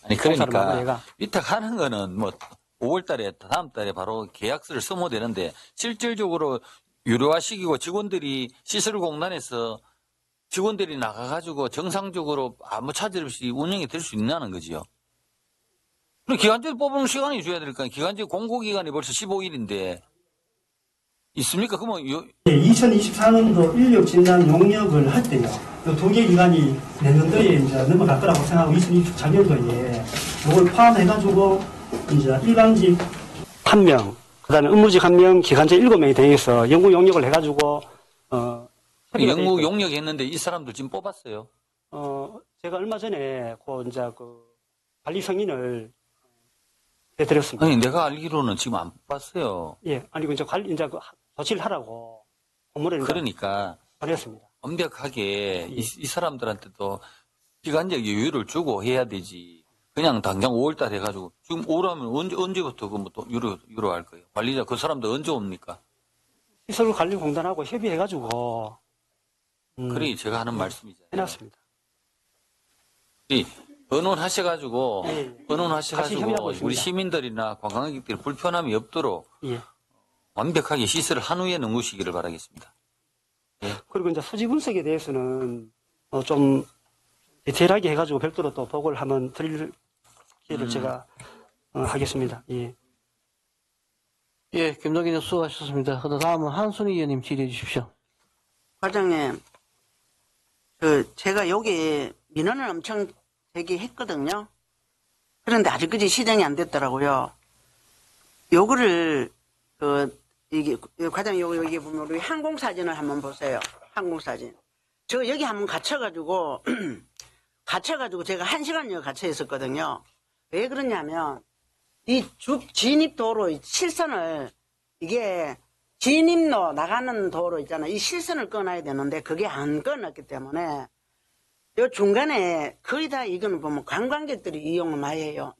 아니 그러니까 위탁하는 거는 뭐 5월 달에 다음 달에 바로 계약서를 써면 되는데 실질적으로 유료화 시키고 직원들이 시설공단에서 직원들이 나가가지고 정상적으로 아무 차질 없이 운영이 될 수 있냐는 거지요. 그리고 기간제 뽑으면 시간이 줘야 될까요? 기간제 공고기간이 벌써 15일인데 있습니까? 그러면 2024년도 인력 진단 용역을 할 때요. 이 두 개 기간이 내년도에 이제 넘어갈 거라고 생각하고 2024년도에 이걸 포함해가지고 이제 일반직 1명, 그다음에 업무직 1명, 기간제 7명이 되어서 연구 용역을 해가지고 영구 용역했는데 이 사람들 지금 뽑았어요. 제가 얼마 전에 이제 관리 승인을 해드렸습니다. 아니 내가 알기로는 지금 안 뽑았어요. 예, 아니고 이제 이제 조치를 하라고 업무를 그러니까 보냈습니다. 완벽하게 이 사람들한테도 기간적 여유를 주고 해야 되지. 그냥 당장 5월달 해가지고 지금 오라면 언제부터 또 유로 할 거예요? 관리자 그 사람들 언제 옵니까? 시설관리공단하고 협의해가지고 그래 제가 하는 말씀이잖아요. 해놨습니다. 언론하셔가지고 같이 협의하고 있습니다. 우리 시민들이나 관광객들이 불편함이 없도록 예. 완벽하게 시설을 한 후에 넘으시기를 바라겠습니다. 그리고 이제 수지 분석에 대해서는 좀 디테일하게 해가지고 별도로 또 보고를 한번 드릴 기회를 제가 하겠습니다. 예. 예, 김동인 의원 수고하셨습니다. 다음은 한순희 의원님 질의해 주십시오. 과장님, 제가 여기 민원을 엄청 제기했거든요. 그런데 아직까지 시정이 안 됐더라고요. 요거를, 과장님 여기 보면 우리 항공사진을 한번 보세요. 항공사진. 저 여기 한번 갇혀가지고 제가 1시간여 갇혀 있었거든요. 왜 그러냐면, 이 진입 도로 실선을, 이게 진입로 나가는 도로 있잖아요. 이 실선을 끊어야 되는데 그게 안 끊었기 때문에 요 중간에 거의 다 이거는 보면 관광객들이 이용을 많이 해요.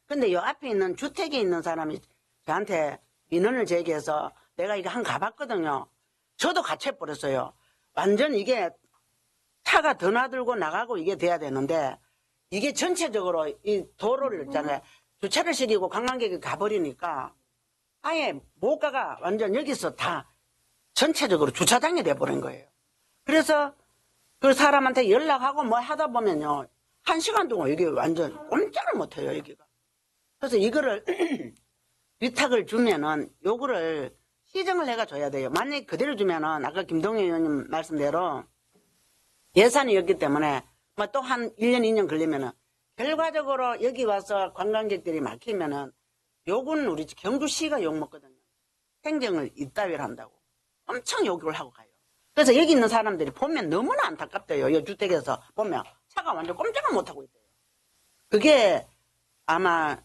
근데 요 앞에 있는 주택에 있는 사람이 저한테 민원을 제기해서 내가 이거 한 가봤거든요. 저도 갇혀버렸어요. 완전 이게 차가 드나들고 나가고 이게 돼야 되는데 이게 전체적으로 이 도로를 있잖아요. 주차를 시키고 관광객이 가버리니까 아예 못 가가 완전 여기서 다 전체적으로 주차장이 돼버린 거예요. 그래서 그 사람한테 연락하고 뭐 하다 보면요. 1시간 동안 이게 완전 꼼짝을 못해요, 여기가. 그래서 이거를 위탁을 주면은 요거를 시정을 해가 줘야 돼요. 만약에 그대로 주면은 아까 김동현 의원님 말씀대로 예산이 없기 때문에 뭐 또 한 1년, 2년 걸리면은 결과적으로 여기 와서 관광객들이 막히면은 욕은 우리 경주시가 욕먹거든요. 행정을 이따위로 한다고. 엄청 욕을 하고 가요. 그래서 여기 있는 사람들이 보면 너무나 안타깝대요. 이 주택에서 보면 차가 완전 꼼짝을 못하고 있대요. 그게 아마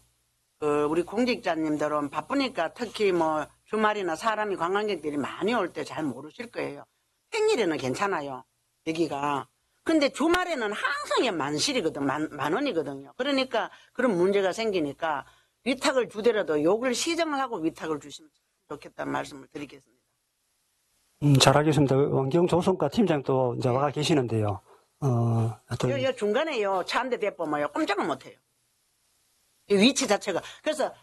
우리 공직자님들은 바쁘니까 특히 뭐 주말이나 사람이 관광객들이 많이 올 때 잘 모르실 거예요. 평일에는 괜찮아요. 여기가. 근데 주말에는 항상 만실이거든. 만 원이거든요. 그러니까 그런 문제가 생기니까 위탁을 주더라도 욕을 시정을 하고 위탁을 주시면 좋겠다는 말씀을 드리겠습니다. 잘하겠습니다. 원경조성과 팀장도 이제 와가 계시는데요. 요 중간에요. 차 한 대 대보면요. 꼼짝을 못해요. 이 위치 자체가. 그래서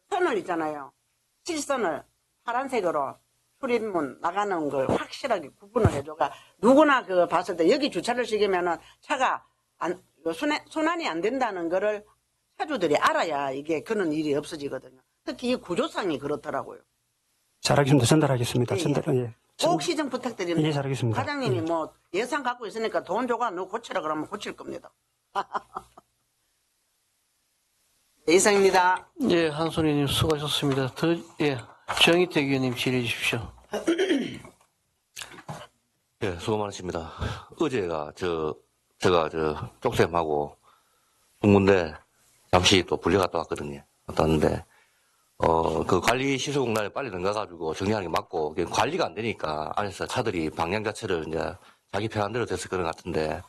선을 있잖아요. 실선을 파란색으로 출입문 나가는 걸 확실하게 구분을 해줘가 누구나 봤을 때 여기 주차를 시키면은 차가 순환이 안 된다는 거를 차주들이 알아야 이게 그런 일이 없어지거든요. 특히 이 구조상이 그렇더라고요. 잘하겠습니다. 전달하겠습니다. 예. 예. 꼭 시정 부탁드립니다. 예, 잘하겠습니다. 과장님이 뭐 예산 갖고 있으니까 돈 줘가 너 고치라 그러면 고칠 겁니다. 네, 이상입니다. 예, 한순희 의원님 수고하셨습니다. 정희택 의원님 질의해 주십시오. 예, 수고 많으십니다. 어제가 제가 쪽쌤하고 동문대 잠시 또 불려 갔다 왔거든요. 갔다 왔는데, 그 관리시설공단에 빨리 넘가가지고 정리하는 게 맞고, 관리가 안 되니까 안에서 차들이 방향 자체를 이제 자기 편한 대로 됐을 것 같은데,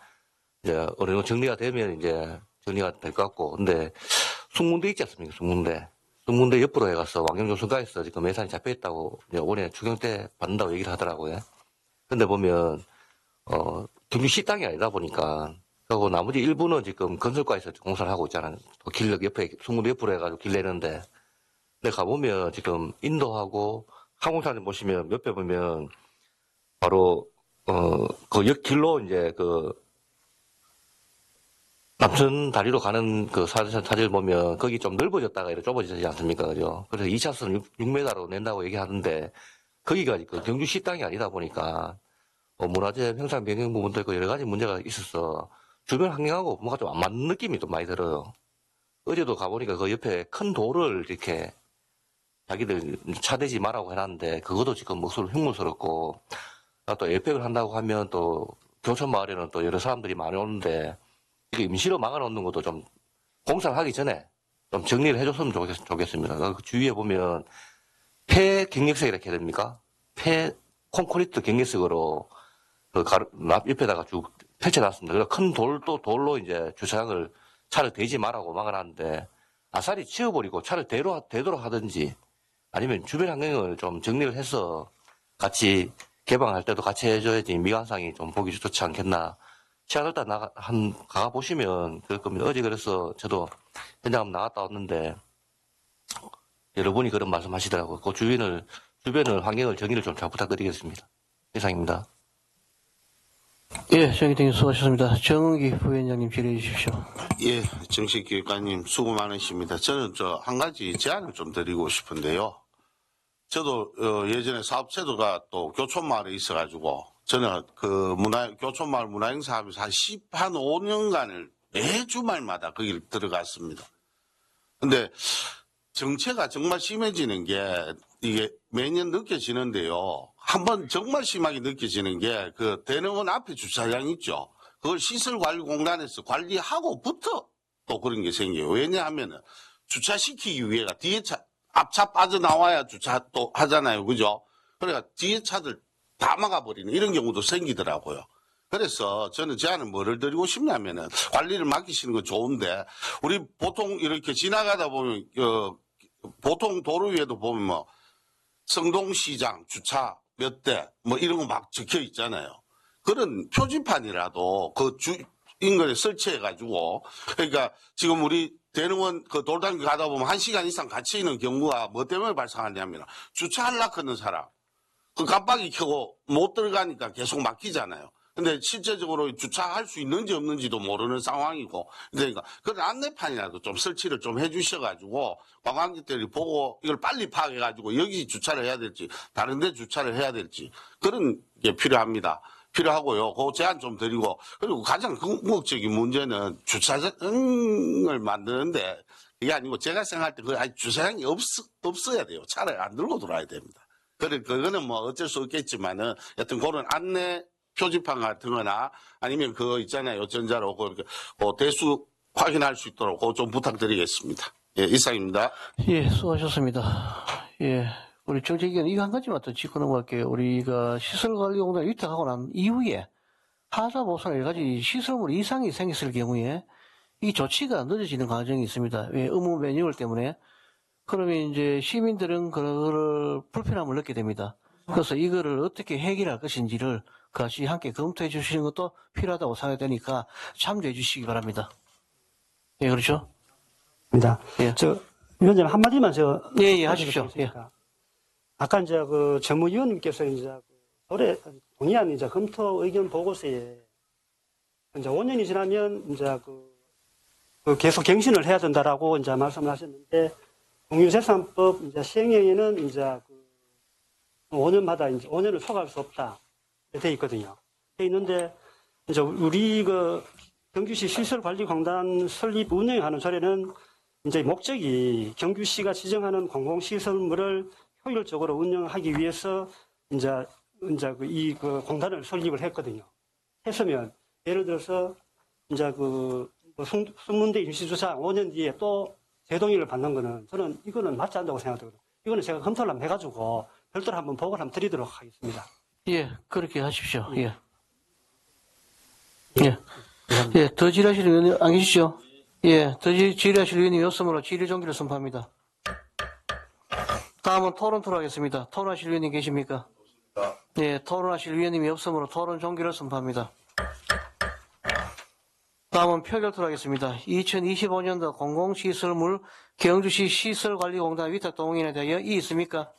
이제 어느 정도 정리가 되면 이제 정리가 될 것 같고, 근데 숙문대 있지 않습니까? 숙문대 옆으로 해가서 왕경조선가에서 지금 예산이 잡혀있다고 이제 올해 추경 때 받는다고 얘기를 하더라고요. 근데 보면, 경주시 땅이 아니다 보니까, 그리고 나머지 일부는 지금 건설과에서 공사를 하고 있잖아요. 또 길 옆에, 숙문대 옆으로 해가지고 길 내는데, 근데 가보면 지금 인도하고 항공사진 보시면 옆에 보면 바로, 그 옆길로 이제 남천 다리로 가는 그 사진을 보면 거기 좀 넓어졌다가 이렇게 좁아지지 않습니까? 그죠? 그래서 2차선 6m로 낸다고 얘기하는데 거기가 그 경주시 땅이 아니다 보니까 문화재 형상 변경 부분도 있고 여러 가지 문제가 있어서 주변 환경하고 뭔가 좀 안 맞는 느낌이 좀 많이 들어요. 어제도 가보니까 그 옆에 큰 돌을 이렇게 자기들 차대지 말라고 해놨는데 그것도 지금 흉물스럽고 또 에펙을 한다고 하면 또 교촌 마을에는 또 여러 사람들이 많이 오는데 이게 임시로 막아놓는 것도 좀 공사를 하기 전에 좀 정리를 해줬으면 좋겠습니다. 그 주위에 보면 폐 경력석 이렇게 해야 됩니까? 폐 콘크리트 경력석으로 그 옆에다가 쭉 펼쳐놨습니다. 그래서 큰 돌로 이제 주차장을 차를 대지 말라고 막아놨는데 아싸리 치워버리고 차를 대도록 하든지 아니면 주변 환경을 좀 정리를 해서 같이 개방할 때도 같이 해줘야지 미관상이 좀 보기 좋지 않겠나. 시간을 딱 가보시면 그럴 겁니다. 어제 그래서 저도 현장 나갔다 왔는데 여러분이 그런 말씀 하시더라고요. 그 주변을 환경을 정리를 좀 잘 부탁드리겠습니다. 이상입니다. 예, 정의등님 수고하셨습니다. 정은기 부위원장님 질의해 주십시오. 예, 정식교육관님 수고 많으십니다. 저는 한 가지 제안을 좀 드리고 싶은데요. 저도 예전에 사업체도가 또 교촌마을에 있어가지고 저는 그 교촌마을 문화행사 하면서 한 5년간을 매 주말마다 거기를 들어갔습니다. 근데 정체가 정말 심해지는 게 이게 매년 느껴지는데요. 한번 정말 심하게 느껴지는 게 그 대능원 앞에 주차장 있죠. 그걸 시설관리공단에서 관리하고부터 또 그런 게 생겨요. 왜냐하면은 주차시키기 위해가 뒤에 앞차 빠져나와야 주차 또 하잖아요. 그죠? 그러니까 뒤에 차들 다 막아버리는 이런 경우도 생기더라고요. 그래서 저는 제안을 뭐를 드리고 싶냐면은 관리를 맡기시는 건 좋은데 우리 보통 이렇게 지나가다 보면 보통 도로 위에도 보면 뭐 성동시장 주차 몇 대 뭐 이런 거 막 적혀 있잖아요. 그런 표지판이라도 그 인근에 설치해가지고 그러니까 지금 우리 대능원 그 돌담길 가다 보면 1시간 이상 갇혀 있는 경우가 뭐 때문에 발생하냐면 주차하려고 하는 사람 그 깜빡이 켜고 못 들어가니까 계속 막히잖아요. 근데 실제적으로 주차할 수 있는지 없는지도 모르는 상황이고 그러니까 그런 안내판이라도 좀 설치를 좀 해주셔가지고 관광객들이 보고 이걸 빨리 파악해가지고 여기 주차를 해야 될지 다른 데 주차를 해야 될지 그런 게 필요합니다. 필요하고요. 그 제안 좀 드리고 그리고 가장 궁극적인 문제는 주차장을 만드는데 이게 아니고 제가 생각할 때 주차장이 없어야 돼요. 차를 안 들고 들어와야 됩니다. 그거는 뭐 어쩔 수 없겠지만은 여튼 그런 안내 표지판 같은 거나 아니면 그거 있잖아요. 전자로 그 대수 확인할 수 있도록 그거 좀 부탁드리겠습니다. 예, 이상입니다. 예, 수고하셨습니다. 예. 우리 정책위원 이거 한 가지만 더 짚고 넘어갈게요. 우리가 시설관리공단을 위탁하고 난 이후에 하자 보상 여러 가지 시설물 이상이 생겼을 경우에 이 조치가 늦어지는 과정이 있습니다. 왜? 의무 매뉴얼 때문에. 그러면 이제 시민들은 그거를 불편함을 느끼게 됩니다. 그래서 이거를 어떻게 해결할 것인지를 같이 함께 검토해 주시는 것도 필요하다고 생각되니까 참조해 주시기 바랍니다. 예, 그렇죠? 예. 위원장님 한마디만 예, 하십시오. 예. 아까 이제 그 전무위원님께서 이제 올해 동의안 이제 검토 의견 보고서에 이제 5년이 지나면 이제 그 계속 갱신을 해야 된다라고 이제 말씀을 하셨는데 공유재산법 이제 시행령에는 이제 5년마다 이제 5년을 초과할 수 없다 돼 있거든요. 돼 있는데 이제 우리 경주시 시설관리공단 설립 운영하는 조례는 이제 목적이 경주시가 지정하는 공공시설물을 효율적으로 운영하기 위해서 이제 이 공단을 설립을 했거든요. 했으면 예를 들어서 이제 순문대 임시주차장 5년 뒤에 또 재동의를 받는 거는 저는 이거는 맞지 않다고 생각하거든요. 이거는 제가 검토를 한번 해가지고 별도로 한번 보고를 한번 드리도록 하겠습니다. 예, 그렇게 하십시오. 예. 예. 예, 더 질의하실 의원님 안 계시죠? 예, 더 질의하실 의원님이 없으므로 질의 종기를 선포합니다. 다음은 토론토로 하겠습니다. 토론하실 의원님 계십니까? 예, 토론하실 의원님이 없으므로 토론 종기를 선포합니다. 다음은 표결토로 하겠습니다. 2025년도 공공시설물 경주시 시설관리공단 위탁 동의안에 대하여 이의 있습니까?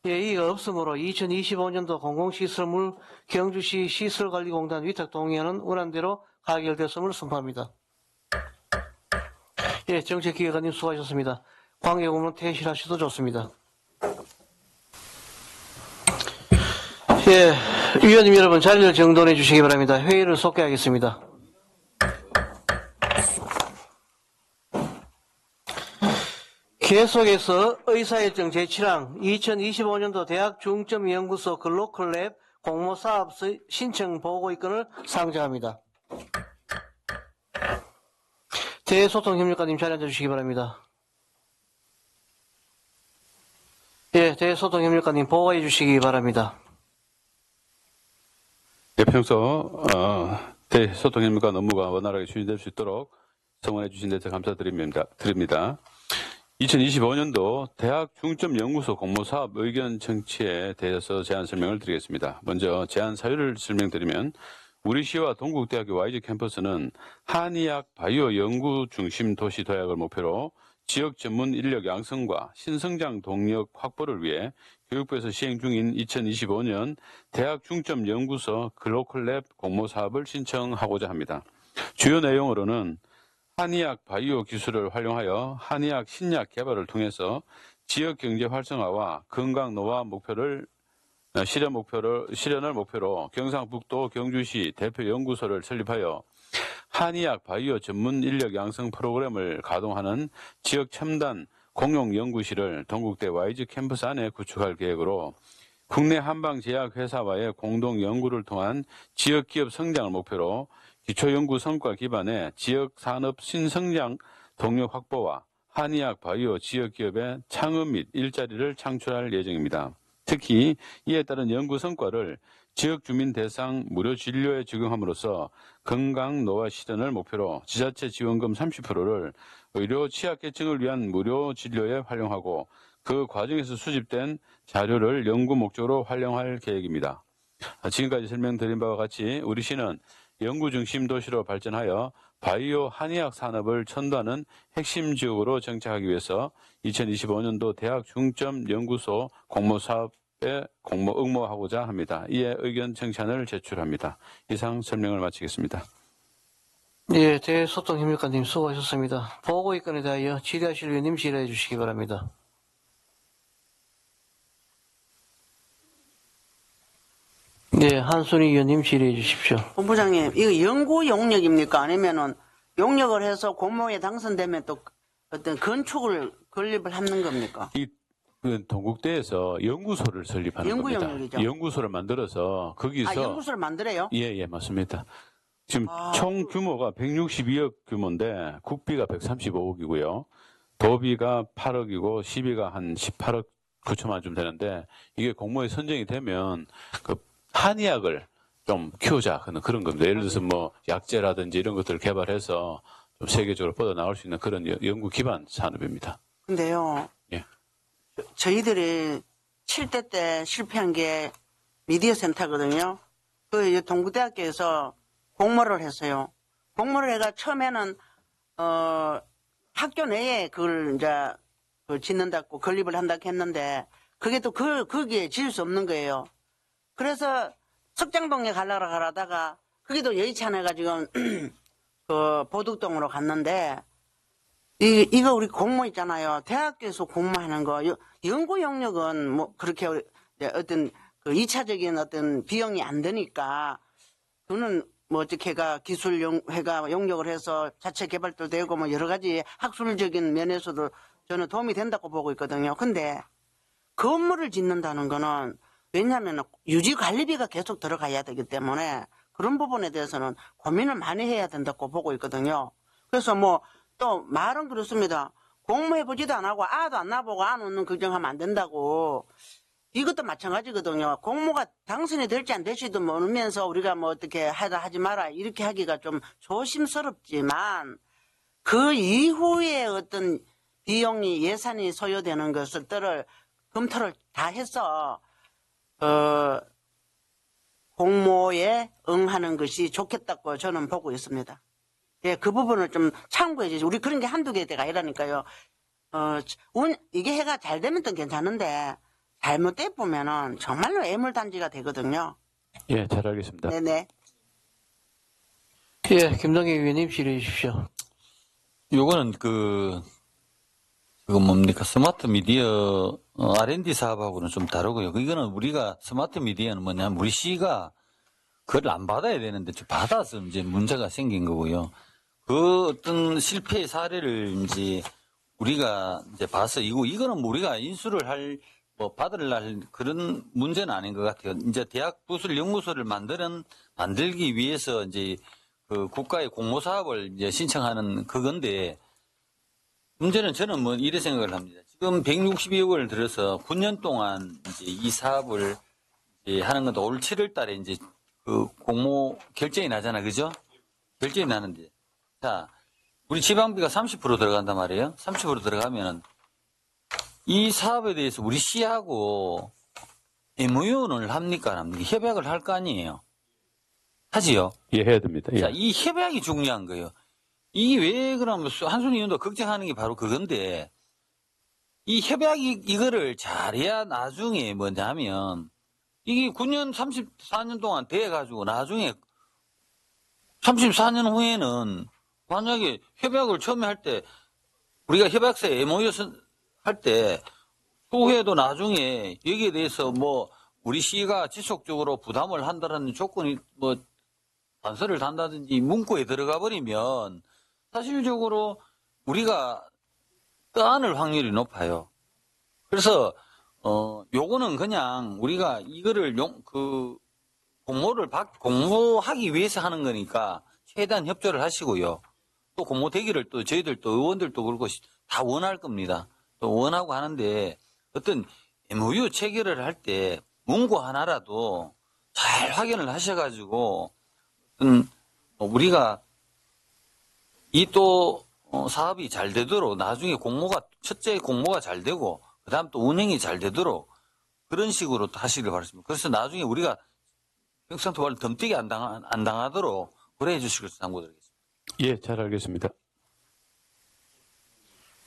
예의가 없으므로 2025년도 공공시설물 경주시 시설관리공단 위탁 동의안은 원안대로 가결됐음을 선포합니다. 예, 정책기획관님 수고하셨습니다. 관계부문 퇴실하셔도 좋습니다. 예, 위원님 여러분 자리를 정돈해 주시기 바랍니다. 회의를 속개하겠습니다. 계속해서 의사일정 제7항 2025년도 대학 중점연구소 글로컬랩 공모사업 신청 보고의건을 상정합니다. 대소통협력관님 자리 앉아주시기 바랍니다. 예, 대소통협력관님 보고해 주시기 바랍니다. 네, 평소 대소통협력관 업무가 원활하게 추진될 수 있도록 성원해 주신 데 감사드립니다. 2025년도 대학 중점연구소 공모사업 의견 청취에 대해서 제안 설명을 드리겠습니다. 먼저 제안 사유를 설명드리면 우리시와 동국대학교 YG 캠퍼스는 한의학 바이오 연구 중심 도시 도약을 목표로 지역 전문 인력 양성과 신성장 동력 확보를 위해 교육부에서 시행 중인 2025년 대학 중점 연구소 글로컬랩 공모사업을 신청하고자 합니다. 주요 내용으로는 한의학 바이오 기술을 활용하여 한의학 신약 개발을 통해서 지역 경제 활성화와 건강 노화 실현을 목표로 경상북도 경주시 대표 연구소를 설립하여 한의학 바이오 전문 인력 양성 프로그램을 가동하는 지역 첨단 공용 연구실을 동국대 YG 캠퍼스 안에 구축할 계획으로 국내 한방 제약 회사와의 공동 연구를 통한 지역 기업 성장을 목표로 기초연구 성과 기반의 지역 산업 신성장 동력 확보와 한의학 바이오 지역 기업의 창업 및 일자리를 창출할 예정입니다. 특히 이에 따른 연구 성과를 지역 주민 대상 무료 진료에 적용함으로써 건강 노화 실현을 목표로 지자체 지원금 30%를 의료 취약계층을 위한 무료 진료에 활용하고 그 과정에서 수집된 자료를 연구 목적으로 활용할 계획입니다. 지금까지 설명드린 바와 같이 우리 시는 연구 중심 도시로 발전하여 바이오 한의학 산업을 선도하는 핵심 지역으로 정착하기 위해서 2025년도 대학 중점 연구소 공모사업에 응모하고자 합니다. 이에 의견 청찬을 제출합니다. 이상 설명을 마치겠습니다. 예, 대소통협력관님 수고하셨습니다. 보고의건에 대하여 질의하실 위원님 질의해 주시기 바랍니다. 네, 한순희 의원님 질의해 주십시오. 본부장님, 이거 연구 용역입니까? 아니면은 용역을 해서 공모에 당선되면 또 어떤 건축을 건립을 하는 겁니까? 그 동국대에서 연구소를 설립하는 연구 겁니다. 영역이죠. 연구소를 만들어서 거기서 연구소를 만들어요? 예, 맞습니다. 지금 총 규모가 162억 규모인데 국비가 135억이고요. 도비가 8억이고 시비가 한 18억 9천만 좀 되는데 이게 공모에 선정이 되면 그 한의학을 좀 키우자 그런 겁니다. 예를 들어서 뭐 약재라든지 이런 것들을 개발해서 좀 세계적으로 뻗어 나갈 수 있는 그런 연구 기반 산업입니다. 근데요. 예. 저희들이 7대 때 실패한 게 미디어 센터거든요. 그 동국대학교에서 공모를 했어요. 공모를 해가 처음에는 학교 내에 그걸 이제 짓는다고 건립을 한다고 했는데 그게 또 거기에 지을 수 없는 거예요. 그래서 석장동에 가다가 거기도 여의치 않아가지고 그 보덕동으로 갔는데 이거 우리 공모 있잖아요. 대학교에서 공모하는 거 연구 영역은 뭐 그렇게 어떤 그 2차적인 어떤 비용이 안 드니까 그거는 뭐 어떻게가 기술회가 용역을 해서 자체 개발도 되고 뭐 여러 가지 학술적인 면에서도 저는 도움이 된다고 보고 있거든요. 근데 건물을 짓는다는 거는 왜냐하면 유지 관리비가 계속 들어가야 되기 때문에 그런 부분에 대해서는 고민을 많이 해야 된다고 보고 있거든요. 그래서 뭐 또 말은 그렇습니다. 공모해보지도 안 하고 아도 안 나보고 안 웃는 걱정하면 안 된다고. 이것도 마찬가지거든요. 공모가 당선이 될지 안 될지도 모르면서 우리가 뭐 어떻게 하지 마라 이렇게 하기가 좀 조심스럽지만 그 이후에 어떤 비용이 예산이 소요되는 것들을 검토를 다 해서 공모에 응하는 것이 좋겠다고 저는 보고 있습니다. 예, 그 부분을 좀 참고해 주시죠. 우리 그런 게 한두 개가 아니라니까요. 이게 해가 잘 되면 또 괜찮은데 잘못돼 보면은 정말로 애물단지가 되거든요. 예, 잘 알겠습니다. 네네. 예, 김동희 의원님 질의해 주십시오. 요거는 그거 뭡니까? 스마트 미디어 R&D 사업하고는 좀 다르고요. 이거는 우리가 스마트 미디어는 뭐냐면 우리 시가 그걸 안 받아야 되는데 받아서 이제 문제가 생긴 거고요. 그 어떤 실패의 사례를 이제 우리가 이제 봐서 이거는 우리가 인수를 받을 그런 문제는 아닌 것 같아요. 이제 대학 부술 연구소를 만들기 위해서 이제 그 국가의 공모 사업을 이제 신청하는 그건데 문제는 저는 뭐 이래 생각을 합니다. 지금 162억 원을 들어서 9년 동안 이제 이 사업을 이제 하는 건데 올 7월 달에 이제 그 공모 결정이 나잖아. 그죠? 결정이 나는데. 자, 우리 지방비가 30% 들어간단 말이에요. 30% 들어가면은 이 사업에 대해서 우리 시하고 MOU를 합니까? 안 합니까? 협약을 할 거 아니에요. 하지요? 예, 해야 됩니다. 예. 자, 이 협약이 중요한 거예요. 이게 왜 그러면 한순희 의원도 걱정하는 게 바로 그건데 이 협약이 이거를 잘해야 나중에 뭐냐면 이게 9년 34년 동안 돼가지고 나중에 34년 후에는 만약에 협약을 처음에 할 때 우리가 협약서에 MOU 할 때 후에도 나중에 여기에 대해서 뭐 우리 시가 지속적으로 부담을 한다는 조건이 뭐 단서를 단다든지 문구에 들어가 버리면 사실적으로 우리가 떠안을 확률이 높아요. 그래서 요거는 그냥 우리가 이거를 공모하기 위해서 하는 거니까 최대한 협조를 하시고요. 또 공모 되기를 또 저희들도 의원들도 그렇고 다 원할 겁니다. 또 원하고 하는데 어떤 MOU 체결을 할 때 문구 하나라도 잘 확인을 하셔가지고 우리가 이 또 사업이 잘 되도록 나중에 첫째 공모가 잘 되고 그다음 또 운행이 잘 되도록 그런 식으로 하시길 바랍니다. 그래서 나중에 우리가 형성토벌 덤뛰기 안 당하도록 그래 해주실 것을 당부드리겠습니다. 예, 잘 알겠습니다.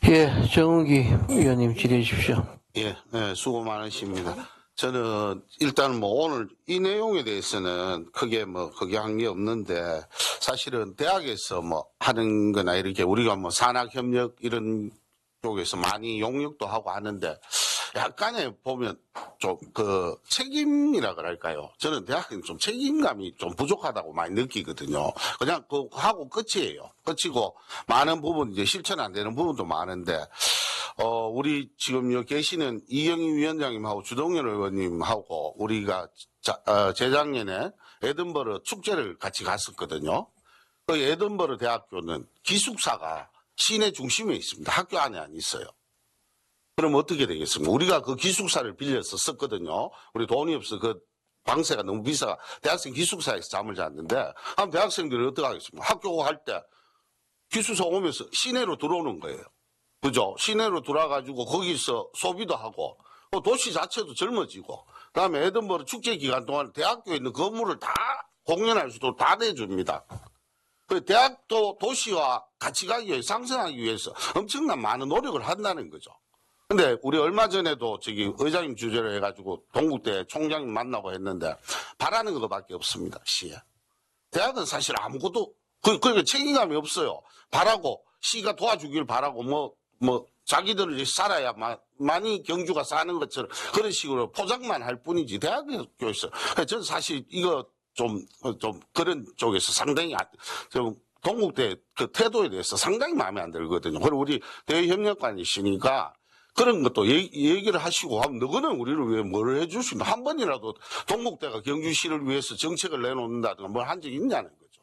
예, 정은기 의원님 질의해 주십시오. 예, 수고 많으십니다. 저는 일단 뭐 오늘 이 내용에 대해서는 크게 한 게 없는데 사실은 대학에서 뭐 하는 거나 이렇게 우리가 뭐 산학협력 이런 쪽에서 많이 용역도 하고 하는데 약간의 보면 좀 책임이라 그럴까요? 저는 대학은 좀 책임감이 좀 부족하다고 많이 느끼거든요. 그냥 하고 끝이에요. 끝이고 많은 부분 이제 실천 안 되는 부분도 많은데 우리 지금 여기 계시는 이경희 위원장님하고 주동열 의원님하고 우리가 재작년에 에든버러 축제를 같이 갔었거든요. 그 에든버러 대학교는 기숙사가 시내 중심에 있습니다. 학교 안에 안 있어요. 그럼 어떻게 되겠습니까? 우리가 그 기숙사를 빌려서 썼거든요. 우리 돈이 없어. 그 방세가 너무 비싸. 대학생 기숙사에서 잠을 잤는데, 그럼 대학생들이 어떻게 하겠습니까? 학교 갈 때 기숙사 오면서 시내로 들어오는 거예요. 그죠? 시내로 들어와가지고 거기서 소비도 하고, 도시 자체도 젊어지고, 그 다음에 에든버러 축제 기간 동안 대학교에 있는 건물을 다 공연할 수도 다 내줍니다. 대학도 도시와 같이 가기 위해 상승하기 위해서 엄청난 많은 노력을 한다는 거죠. 근데 우리 얼마 전에도 의장님 주재로 해가지고 동국대 총장님 만나고 했는데 바라는 것밖에 없습니다. 시에. 대학은 사실 아무것도 그게 책임감이 없어요. 바라고 시가 도와주길 바라고 자기들이 살아야 많이 경주가 사는 것처럼 그런 식으로 포장만 할 뿐이지 대학교에서 저는 사실 이거 좀 그런 쪽에서 상당히 좀 동국대 그 태도에 대해서 상당히 마음에 안 들거든요. 그리고 우리 대외협력관이시니까 그런 것도 얘기를 하시고 하면 너희는 우리를 위해 뭘 해줄 수 있나 한 번이라도 동국대가 경주시를 위해서 정책을 내놓는다든가 뭘 한 적이 있냐는 거죠.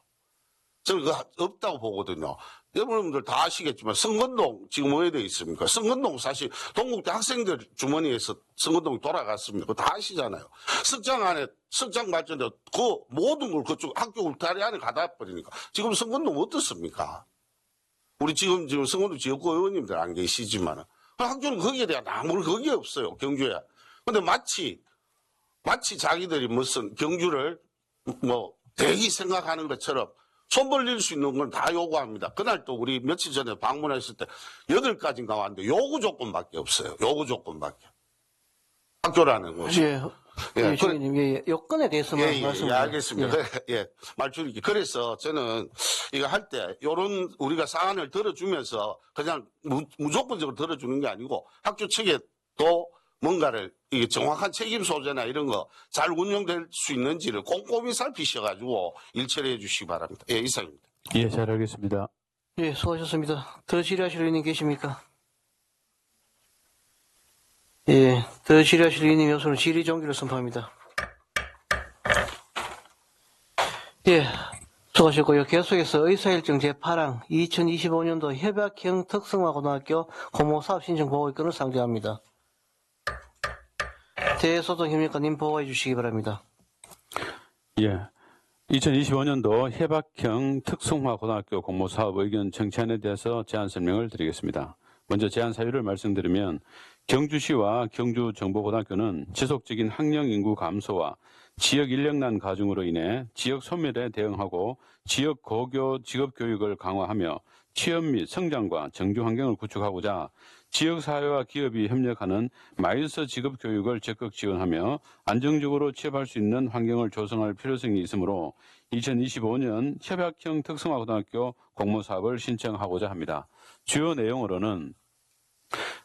저는 그거 없다고 보거든요. 여러분들 다 아시겠지만 성건동 지금 어디에 돼 있습니까? 성건동 사실 동국대 학생들 주머니에서 성건동이 돌아갔습니다. 그거 다 아시잖아요. 석장 발전대 그 모든 걸 그쪽 학교 울타리 안에 가다 버리니까 지금 성건동 어떻습니까? 우리 지금 성건동 지역구 의원님들 안 계시지만은 학교는 거기에 대한 아무런 거기에 없어요. 경주에. 근데 마치 자기들이 무슨 경주를 대기 생각하는 것처럼 손 벌릴 수 있는 건 다 요구합니다. 그날 또 우리 며칠 전에 방문했을 때 8가지인가 왔는데 요구 조건밖에 없어요. 요구 조건밖에. 학교라는 것이. 예, 예, 주인님, 예, 여건에 대해서만 말씀을. 예, 알겠습니다. 예. 예, 말 줄이기. 그래서 저는 이거 할 때, 요런 우리가 사안을 들어주면서 그냥 무조건적으로 들어주는 게 아니고 학교 측에도 뭔가를 이게 정확한 책임 소재나 이런 거 잘 운영될 수 있는지를 꼼꼼히 살피셔가지고 일 처리해 주시기 바랍니다. 예, 이상입니다. 예, 잘 알겠습니다. 예, 수고하셨습니다. 더 질의하실 의원님 계십니까? 예, 더 질의하실 의원님 없으면 질의 종기를 선포합니다. 예, 수고하셨고요. 계속해서 의사일정 제8항 2025년도 협약형 특성화고등학교 공모사업 신청 보고의건을 상정합니다. 대소통협력관님 보고해 주시기 바랍니다. 예. 2025년도 협약형 특성화 고등학교 공모사업 의견 정치안에 대해서 제안 설명을 드리겠습니다. 먼저 제안 사유를 말씀드리면 경주시와 경주정보고등학교는 지속적인 학령 인구 감소와 지역 인력난 가중으로 인해 지역 소멸에 대응하고 지역 고교 직업교육을 강화하며 취업 및 성장과 정주 환경을 구축하고자 지역사회와 기업이 협력하는 마이스 직업교육을 적극 지원하며 안정적으로 취업할 수 있는 환경을 조성할 필요성이 있으므로 2025년 협약형 특성화고등학교 공모사업을 신청하고자 합니다. 주요 내용으로는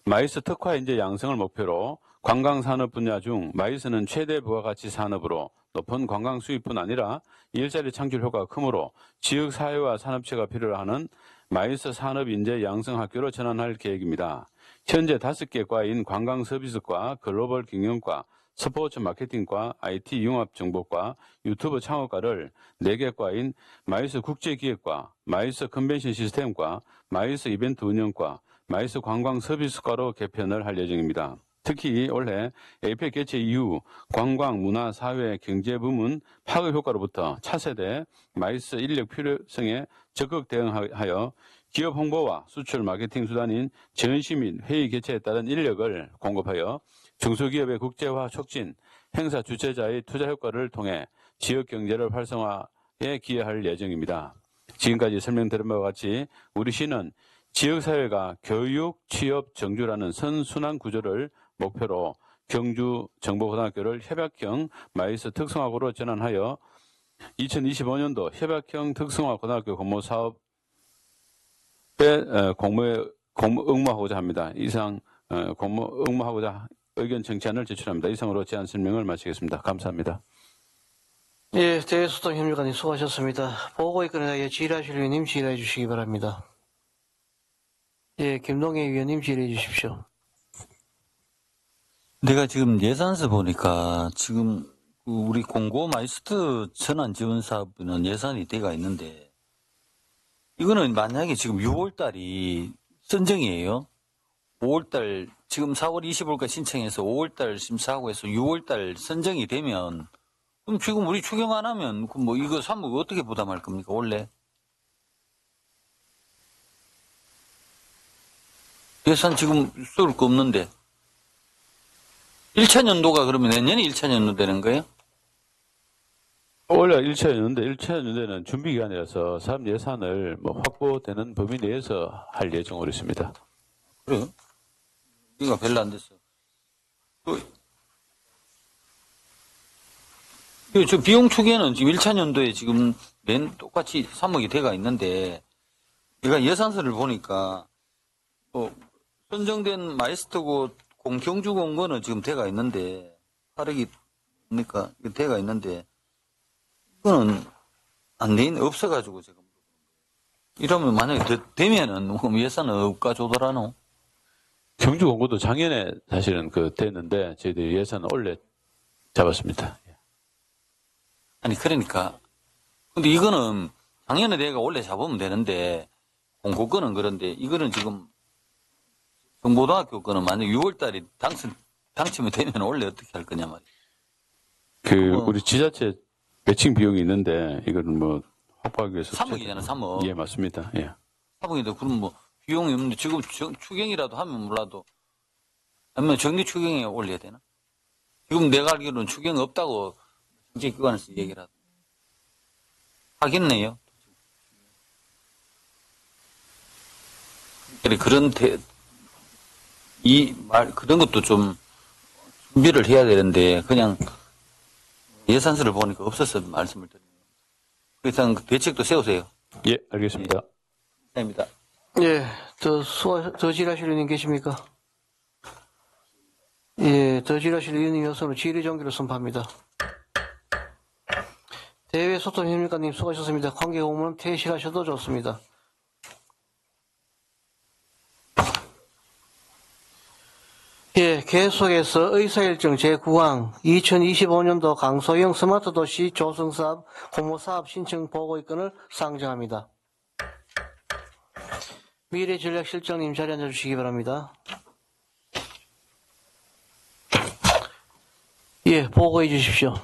마이스 특화 인재 양성을 목표로 관광산업 분야 중 마이스는 최대 부가가치 산업으로 높은 관광 수입뿐 아니라 일자리 창출 효과가 크므로 지역사회와 산업체가 필요로 하는 마이스 산업인재 양성학교로 전환할 계획입니다. 현재 5개 과인 관광서비스과, 글로벌 경영과, 스포츠 마케팅과, IT 융합정보과, 유튜브 창업과를 4개 과인 마이스 국제기획과, 마이스 컨벤션 시스템과, 마이스 이벤트 운영과, 마이스 관광서비스과로 개편을 할 예정입니다. 특히 올해 에이펙 개최 이후 관광, 문화, 사회, 경제 부문 파급 효과로부터 차세대 마이스 인력 필요성에 적극 대응하여 기업 홍보와 수출 마케팅 수단인 전시 및 회의 개최에 따른 인력을 공급하여 중소기업의 국제화 촉진, 행사 주최자의 투자 효과를 통해 지역 경제를 활성화에 기여할 예정입니다. 지금까지 설명드린 바와 같이 우리 시는 지역사회가 교육, 취업, 정주라는 선순환 구조를 목표로 경주 정보고등학교를 협약형 마이스 특성화고로 전환하여 2025년도 협약형 특성화고등학교 공모사업에 공모에 응모하고자 합니다. 이상 공모 응모하고자 의견 정치안을 제출합니다. 이상으로 제안 설명을 마치겠습니다. 감사합니다. 예, 대소통협력관님 수고하셨습니다. 보고의건에 대하여 질의하실 의원님 질의해 주시기 바랍니다. 예, 김동애 위원님 질의해 주십시오. 내가 지금 예산서 보니까 지금 우리 공고 마이스터 전환 지원 사업은 예산이 돼가 있는데 이거는 만약에 지금 6월 달이 선정이에요. 5월 달 지금 4월 25일까지 신청해서 5월 달 심사하고 해서 6월 달 선정이 되면 그럼 지금 우리 추경 안 하면 뭐 이거 사목 어떻게 부담할 겁니까 원래? 예산 지금 쏠 거 없는데 1차 연도가 그러면 내년에 1차 연도 되는 거예요? 원래 1차 연도인데 1차 연도는 준비기간이라서 사업 예산을 확보되는 범위 내에서 할 예정으로 있습니다. 그래요? 우리가 별로 안 됐어. 저 비용 추계는 지금 1차 연도에 지금 똑같이 3억이 돼가 있는데 내가 예산서를 보니까 선정된 마이스터고 경주 공고는 지금 돼가 있는데 8억이 뭡니까? 돼가 있는데 이거는 안 돼 있는 없어가지고 제가 이러면 만약에 되면은 예산은 없가 조달하노? 경주 공고도 작년에 사실은 됐는데 저희들이 예산을 원래 잡았습니다. 아니 그러니까 근데 이거는 작년에 내가 원래 잡으면 되는데 공고 거는 그런데 이거는 지금 정보등학교 거는 만약 6월 달에 당첨이 되면 원래 어떻게 할 거냐 말이야. 우리 지자체 매칭 비용이 있는데 이거는 확보하기 위해서 3억이잖아 3억. 예, 맞습니다. 예. 3억인데 그럼 비용이 없는데 지금 추경이라도 하면 몰라도 아니면 정기 추경에 올려야 되나? 지금 내가 알기로는 추경 없다고 정책기관에서 얘기를 하겠네요. 그래 그런 그런 것도 좀 준비를 해야 되는데 그냥 예산서를 보니까 없어서 말씀을 드립니다. 그래서 대책도 세우세요. 예, 알겠습니다. 감사합니다. 예, 더 질하실 의원님 계십니까? 예, 더 질하실 의원님 여서는 질의정기를 선포합니다. 대외 소통 협력관님 수고하셨습니다. 관계 공무원 퇴실하셔도 좋습니다. 예, 계속해서 의사일정 제9항 2025년도 강소형 스마트도시 조성사업 공모사업 신청 보고의건을 상정합니다. 미래전략실장님 자리에 앉아주시기 바랍니다. 예, 보고해 주십시오.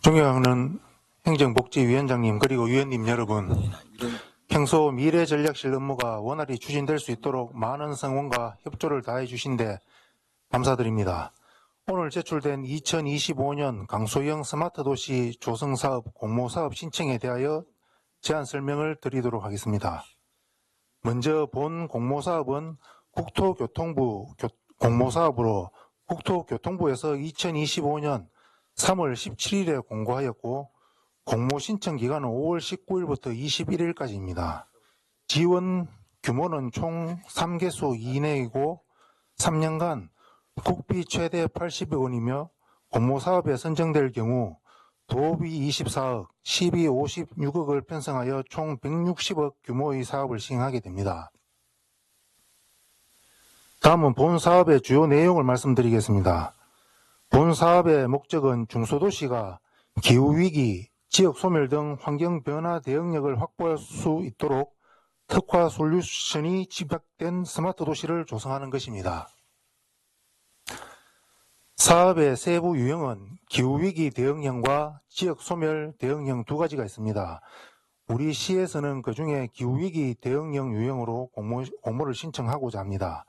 존경하는 행정복지위원장님 그리고 위원님 여러분, 평소 미래전략실 업무가 원활히 추진될 수 있도록 많은 성원과 협조를 다해 주신 데 감사드립니다. 오늘 제출된 2025년 강소형 스마트도시 조성사업 공모사업 신청에 대하여 제안 설명을 드리도록 하겠습니다. 먼저 본 공모사업은 국토교통부 공모사업으로 국토교통부에서 2025년 3월 17일에 공고하였고 공모 신청 기간은 5월 19일부터 21일까지입니다. 지원 규모는 총 3개소 이내이고 3년간 국비 최대 80억 원이며 공모사업에 선정될 경우 도비 24억, 시비 56억을 편성하여 총 160억 규모의 사업을 시행하게 됩니다. 다음은 본 사업의 주요 내용을 말씀드리겠습니다. 본 사업의 목적은 중소도시가 기후위기, 지역소멸 등 환경변화 대응력을 확보할 수 있도록 특화 솔루션이 집약된 스마트 도시를 조성하는 것입니다. 사업의 세부 유형은 기후위기 대응형과 지역소멸 대응형 두 가지가 있습니다. 우리 시에서는 그중에 기후위기 대응형 유형으로 공모를 신청하고자 합니다.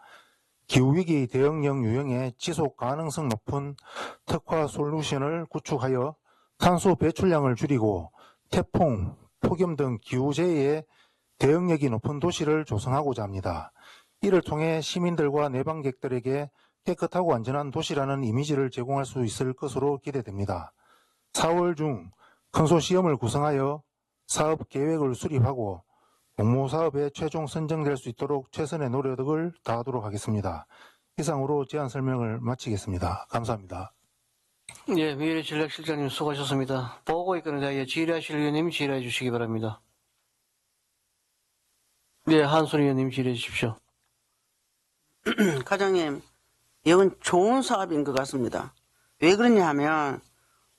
기후위기 대응형 유형의 지속 가능성 높은 특화 솔루션을 구축하여 탄소 배출량을 줄이고 태풍, 폭염 등 기후재해에 대응력이 높은 도시를 조성하고자 합니다. 이를 통해 시민들과 내방객들에게 깨끗하고 안전한 도시라는 이미지를 제공할 수 있을 것으로 기대됩니다. 4월 중 컨소시엄을 구성하여 사업 계획을 수립하고 공모사업에 최종 선정될 수 있도록 최선의 노력을 다하도록 하겠습니다. 이상으로 제안 설명을 마치겠습니다. 감사합니다. 예, 미래전략실장님 수고하셨습니다. 보고의건에 대하여 질의하실 의원님 질의해 주시기 바랍니다. 네, 한순희 의원님 질의해 주십시오. 과장님, 이건 좋은 사업인 것 같습니다. 왜 그러냐 하면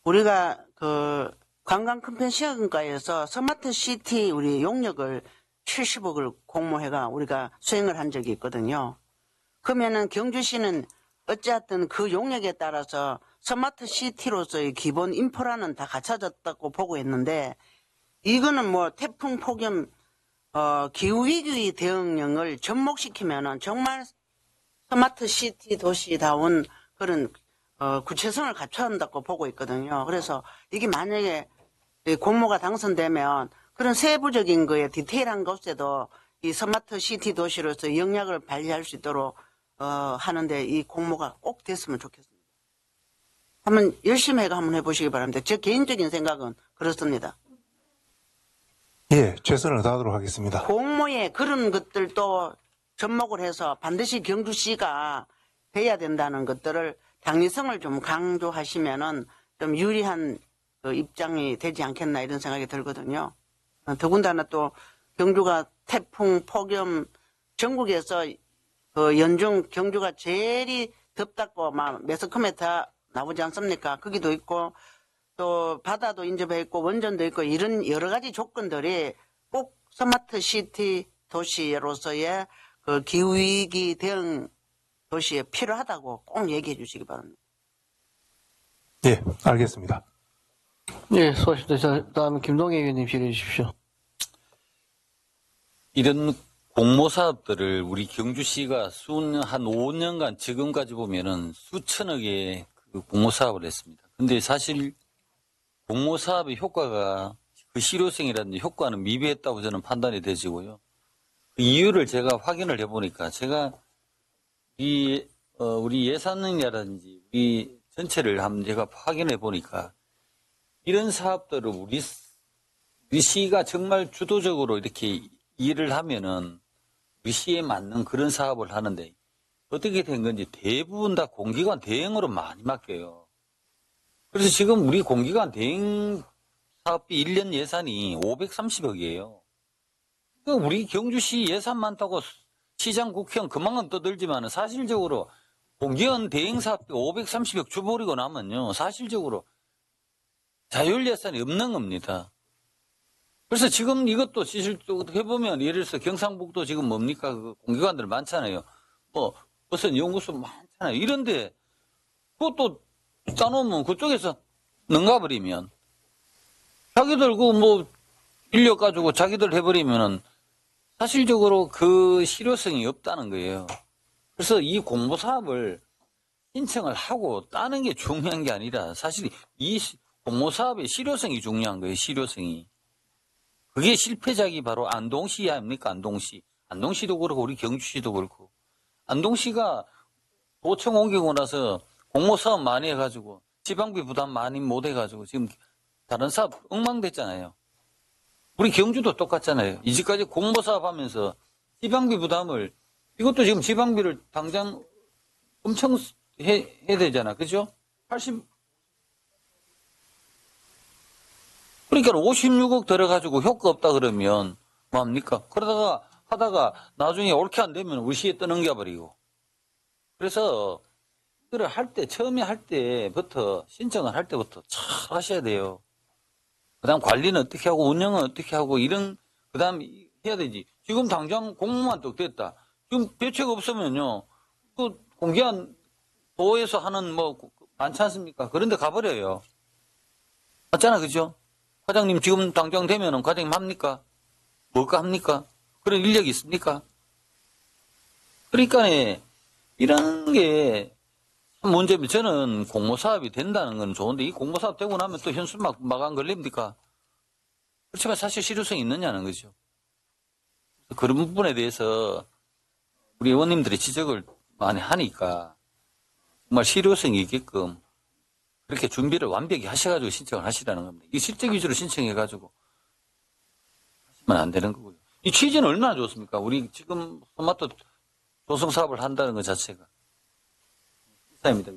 우리가 그 관광 컨벤션가에서 스마트 시티 우리 용역을 70억을 공모해가 우리가 수행을 한 적이 있거든요. 그러면은 경주시는 어찌하든 그 용역에 따라서 스마트 시티로서의 기본 인프라는 다 갖춰졌다고 보고 있는데, 이거는 뭐 태풍, 폭염, 기후위기 대응령을 접목시키면은 정말 스마트 시티 도시다운 그런 구체성을 갖춰야 한다고 보고 있거든요. 그래서 이게 만약에 공모가 당선되면 그런 세부적인 거에 디테일한 것에도 이 스마트 시티 도시로서 영향을 발휘할 수 있도록 하는데 이 공모가 꼭 됐으면 좋겠습니다. 한번 열심히 한번 해보시기 바랍니다. 제 개인적인 생각은 그렇습니다. 예, 최선을 다하도록 하겠습니다. 공모에 그런 것들도 접목을 해서 반드시 경주시가 돼야 된다는 것들을 당위성을 좀 강조하시면은 좀 유리한 입장이 되지 않겠나 이런 생각이 들거든요. 더군다나 또 경주가 태풍, 폭염, 전국에서 연중 경주가 제일 덥다고 막 매스컴에 다 나오지 않습니까? 거기도 있고 또 바다도 인접해 있고 원전도 있고 이런 여러 가지 조건들이 꼭 스마트 시티 도시로서의 그 기후위기 대응 도시에 필요하다고 꼭 얘기해 주시기 바랍니다. 예, 알겠습니다. 예, 수고하셨습니다. 다음 김동애 의원님 질의해 주십시오. 이런 공모사업들을 우리 경주시가 한 5년간 지금까지 보면은 수천억의 그 공모사업을 했습니다. 근데 사실 공모사업의 효과가 그 실효성이라든지 효과는 미비했다고 저는 판단이 되지고요. 그 이유를 제가 확인을 해보니까 제가 우리 예산이라든지 우리 전체를 한번 제가 확인해 보니까 이런 사업들을 우리 시가 정말 주도적으로 이렇게 일을 하면은 우리 시에 맞는 그런 사업을 하는데 어떻게 된 건지 대부분 다 공기관 대행으로 많이 맡겨요. 그래서 지금 우리 공기관 대행 사업비 1년 예산이 530억이에요. 우리 경주시 예산 많다고 시장 국회의원 그만큼 떠들지만 사실적으로 공기관 대행 사업비 530억 줘버리고 나면요. 사실적으로 자율 예산이 없는 겁니다. 그래서 지금 이것도 실질적으로 해보면 예를 들어서 경상북도 지금 뭡니까? 그 공기관들 많잖아요. 무슨 연구소 많잖아요. 이런데 그것도 짜놓으면 그쪽에서 넘가버리면 자기들 인력 가지고 자기들 해버리면은 사실적으로 그 실효성이 없다는 거예요. 그래서 이 공모사업을 신청을 하고 따는 게 중요한 게 아니라 사실 이 공모사업의 실효성이 중요한 거예요. 실효성이. 그게 실패작이 바로 안동시 아닙니까? 안동시. 안동시도 그렇고 우리 경주시도 그렇고. 안동시가 도청 옮기고 나서 공모사업 많이 해가지고 지방비 부담 많이 못 해가지고 지금 다른 사업 엉망됐잖아요. 우리 경주도 똑같잖아요. 이제까지 공모사업 하면서 지방비 부담을 이것도 지금 지방비를 당장 엄청 해야 되잖아. 그죠? 그러니까 56억 들어가지고 효과 없다 그러면 뭐합니까? 그러다가 하다가 나중에 옳게 안 되면 우리 시에 떠넘겨버리고. 그래서 이거를 처음에 할 때부터 신청을 할 때부터 잘 하셔야 돼요. 그 다음 관리는 어떻게 하고 운영은 어떻게 하고 그 다음 해야 되지. 지금 당장 공모만 뚝 됐다. 지금 대책 없으면요. 그 공기관 도에서 하는 많지 않습니까? 그런데 가버려요. 맞잖아, 그죠? 과장님 지금 당장 되면은 과장님 합니까? 뭘까 합니까? 그런 인력이 있습니까? 그러니까 이런 게 참 문제면 저는 공모사업이 된다는 건 좋은데 이 공모사업 되고 나면 또 현수막 마감 걸립니까? 그렇지만 사실 실효성이 있느냐는 거죠. 그런 부분에 대해서 우리 의원님들이 지적을 많이 하니까 정말 실효성이 있게끔 그렇게 준비를 완벽히 하셔가지고 신청을 하시라는 겁니다. 이 실적 위주로 신청해가지고 하시면 안 되는 거고요. 이 취지는 얼마나 좋습니까? 우리 지금 토마토 조성 사업을 한다는 것 자체가. 이사입니다.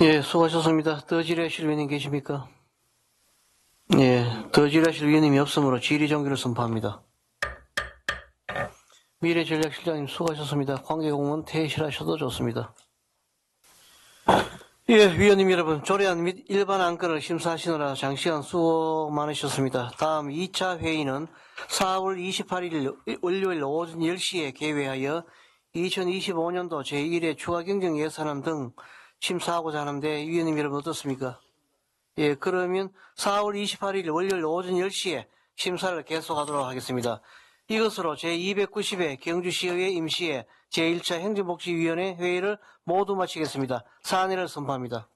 예, 수고하셨습니다. 더 질의하실 위원님 계십니까? 예, 더 질의하실 위원님이 없으므로 질의정지를 선포합니다. 미래전략실장님 수고하셨습니다. 관계공무원 퇴실하셔도 좋습니다. 예, 위원님 여러분, 조례안 및 일반 안건을 심사하시느라 장시간 수고 많으셨습니다. 다음 2차 회의는 4월 28일 월요일 오전 10시에 개회하여 2025년도 제1회 추가 경정 예산안 등 심사하고자 하는데 위원님 여러분 어떻습니까? 예, 그러면 4월 28일 월요일 오전 10시에 심사를 계속하도록 하겠습니다. 이것으로 제290회 경주시의회 임시회 제1차 행정복지위원회 회의를 모두 마치겠습니다. 사안회를 선포합니다.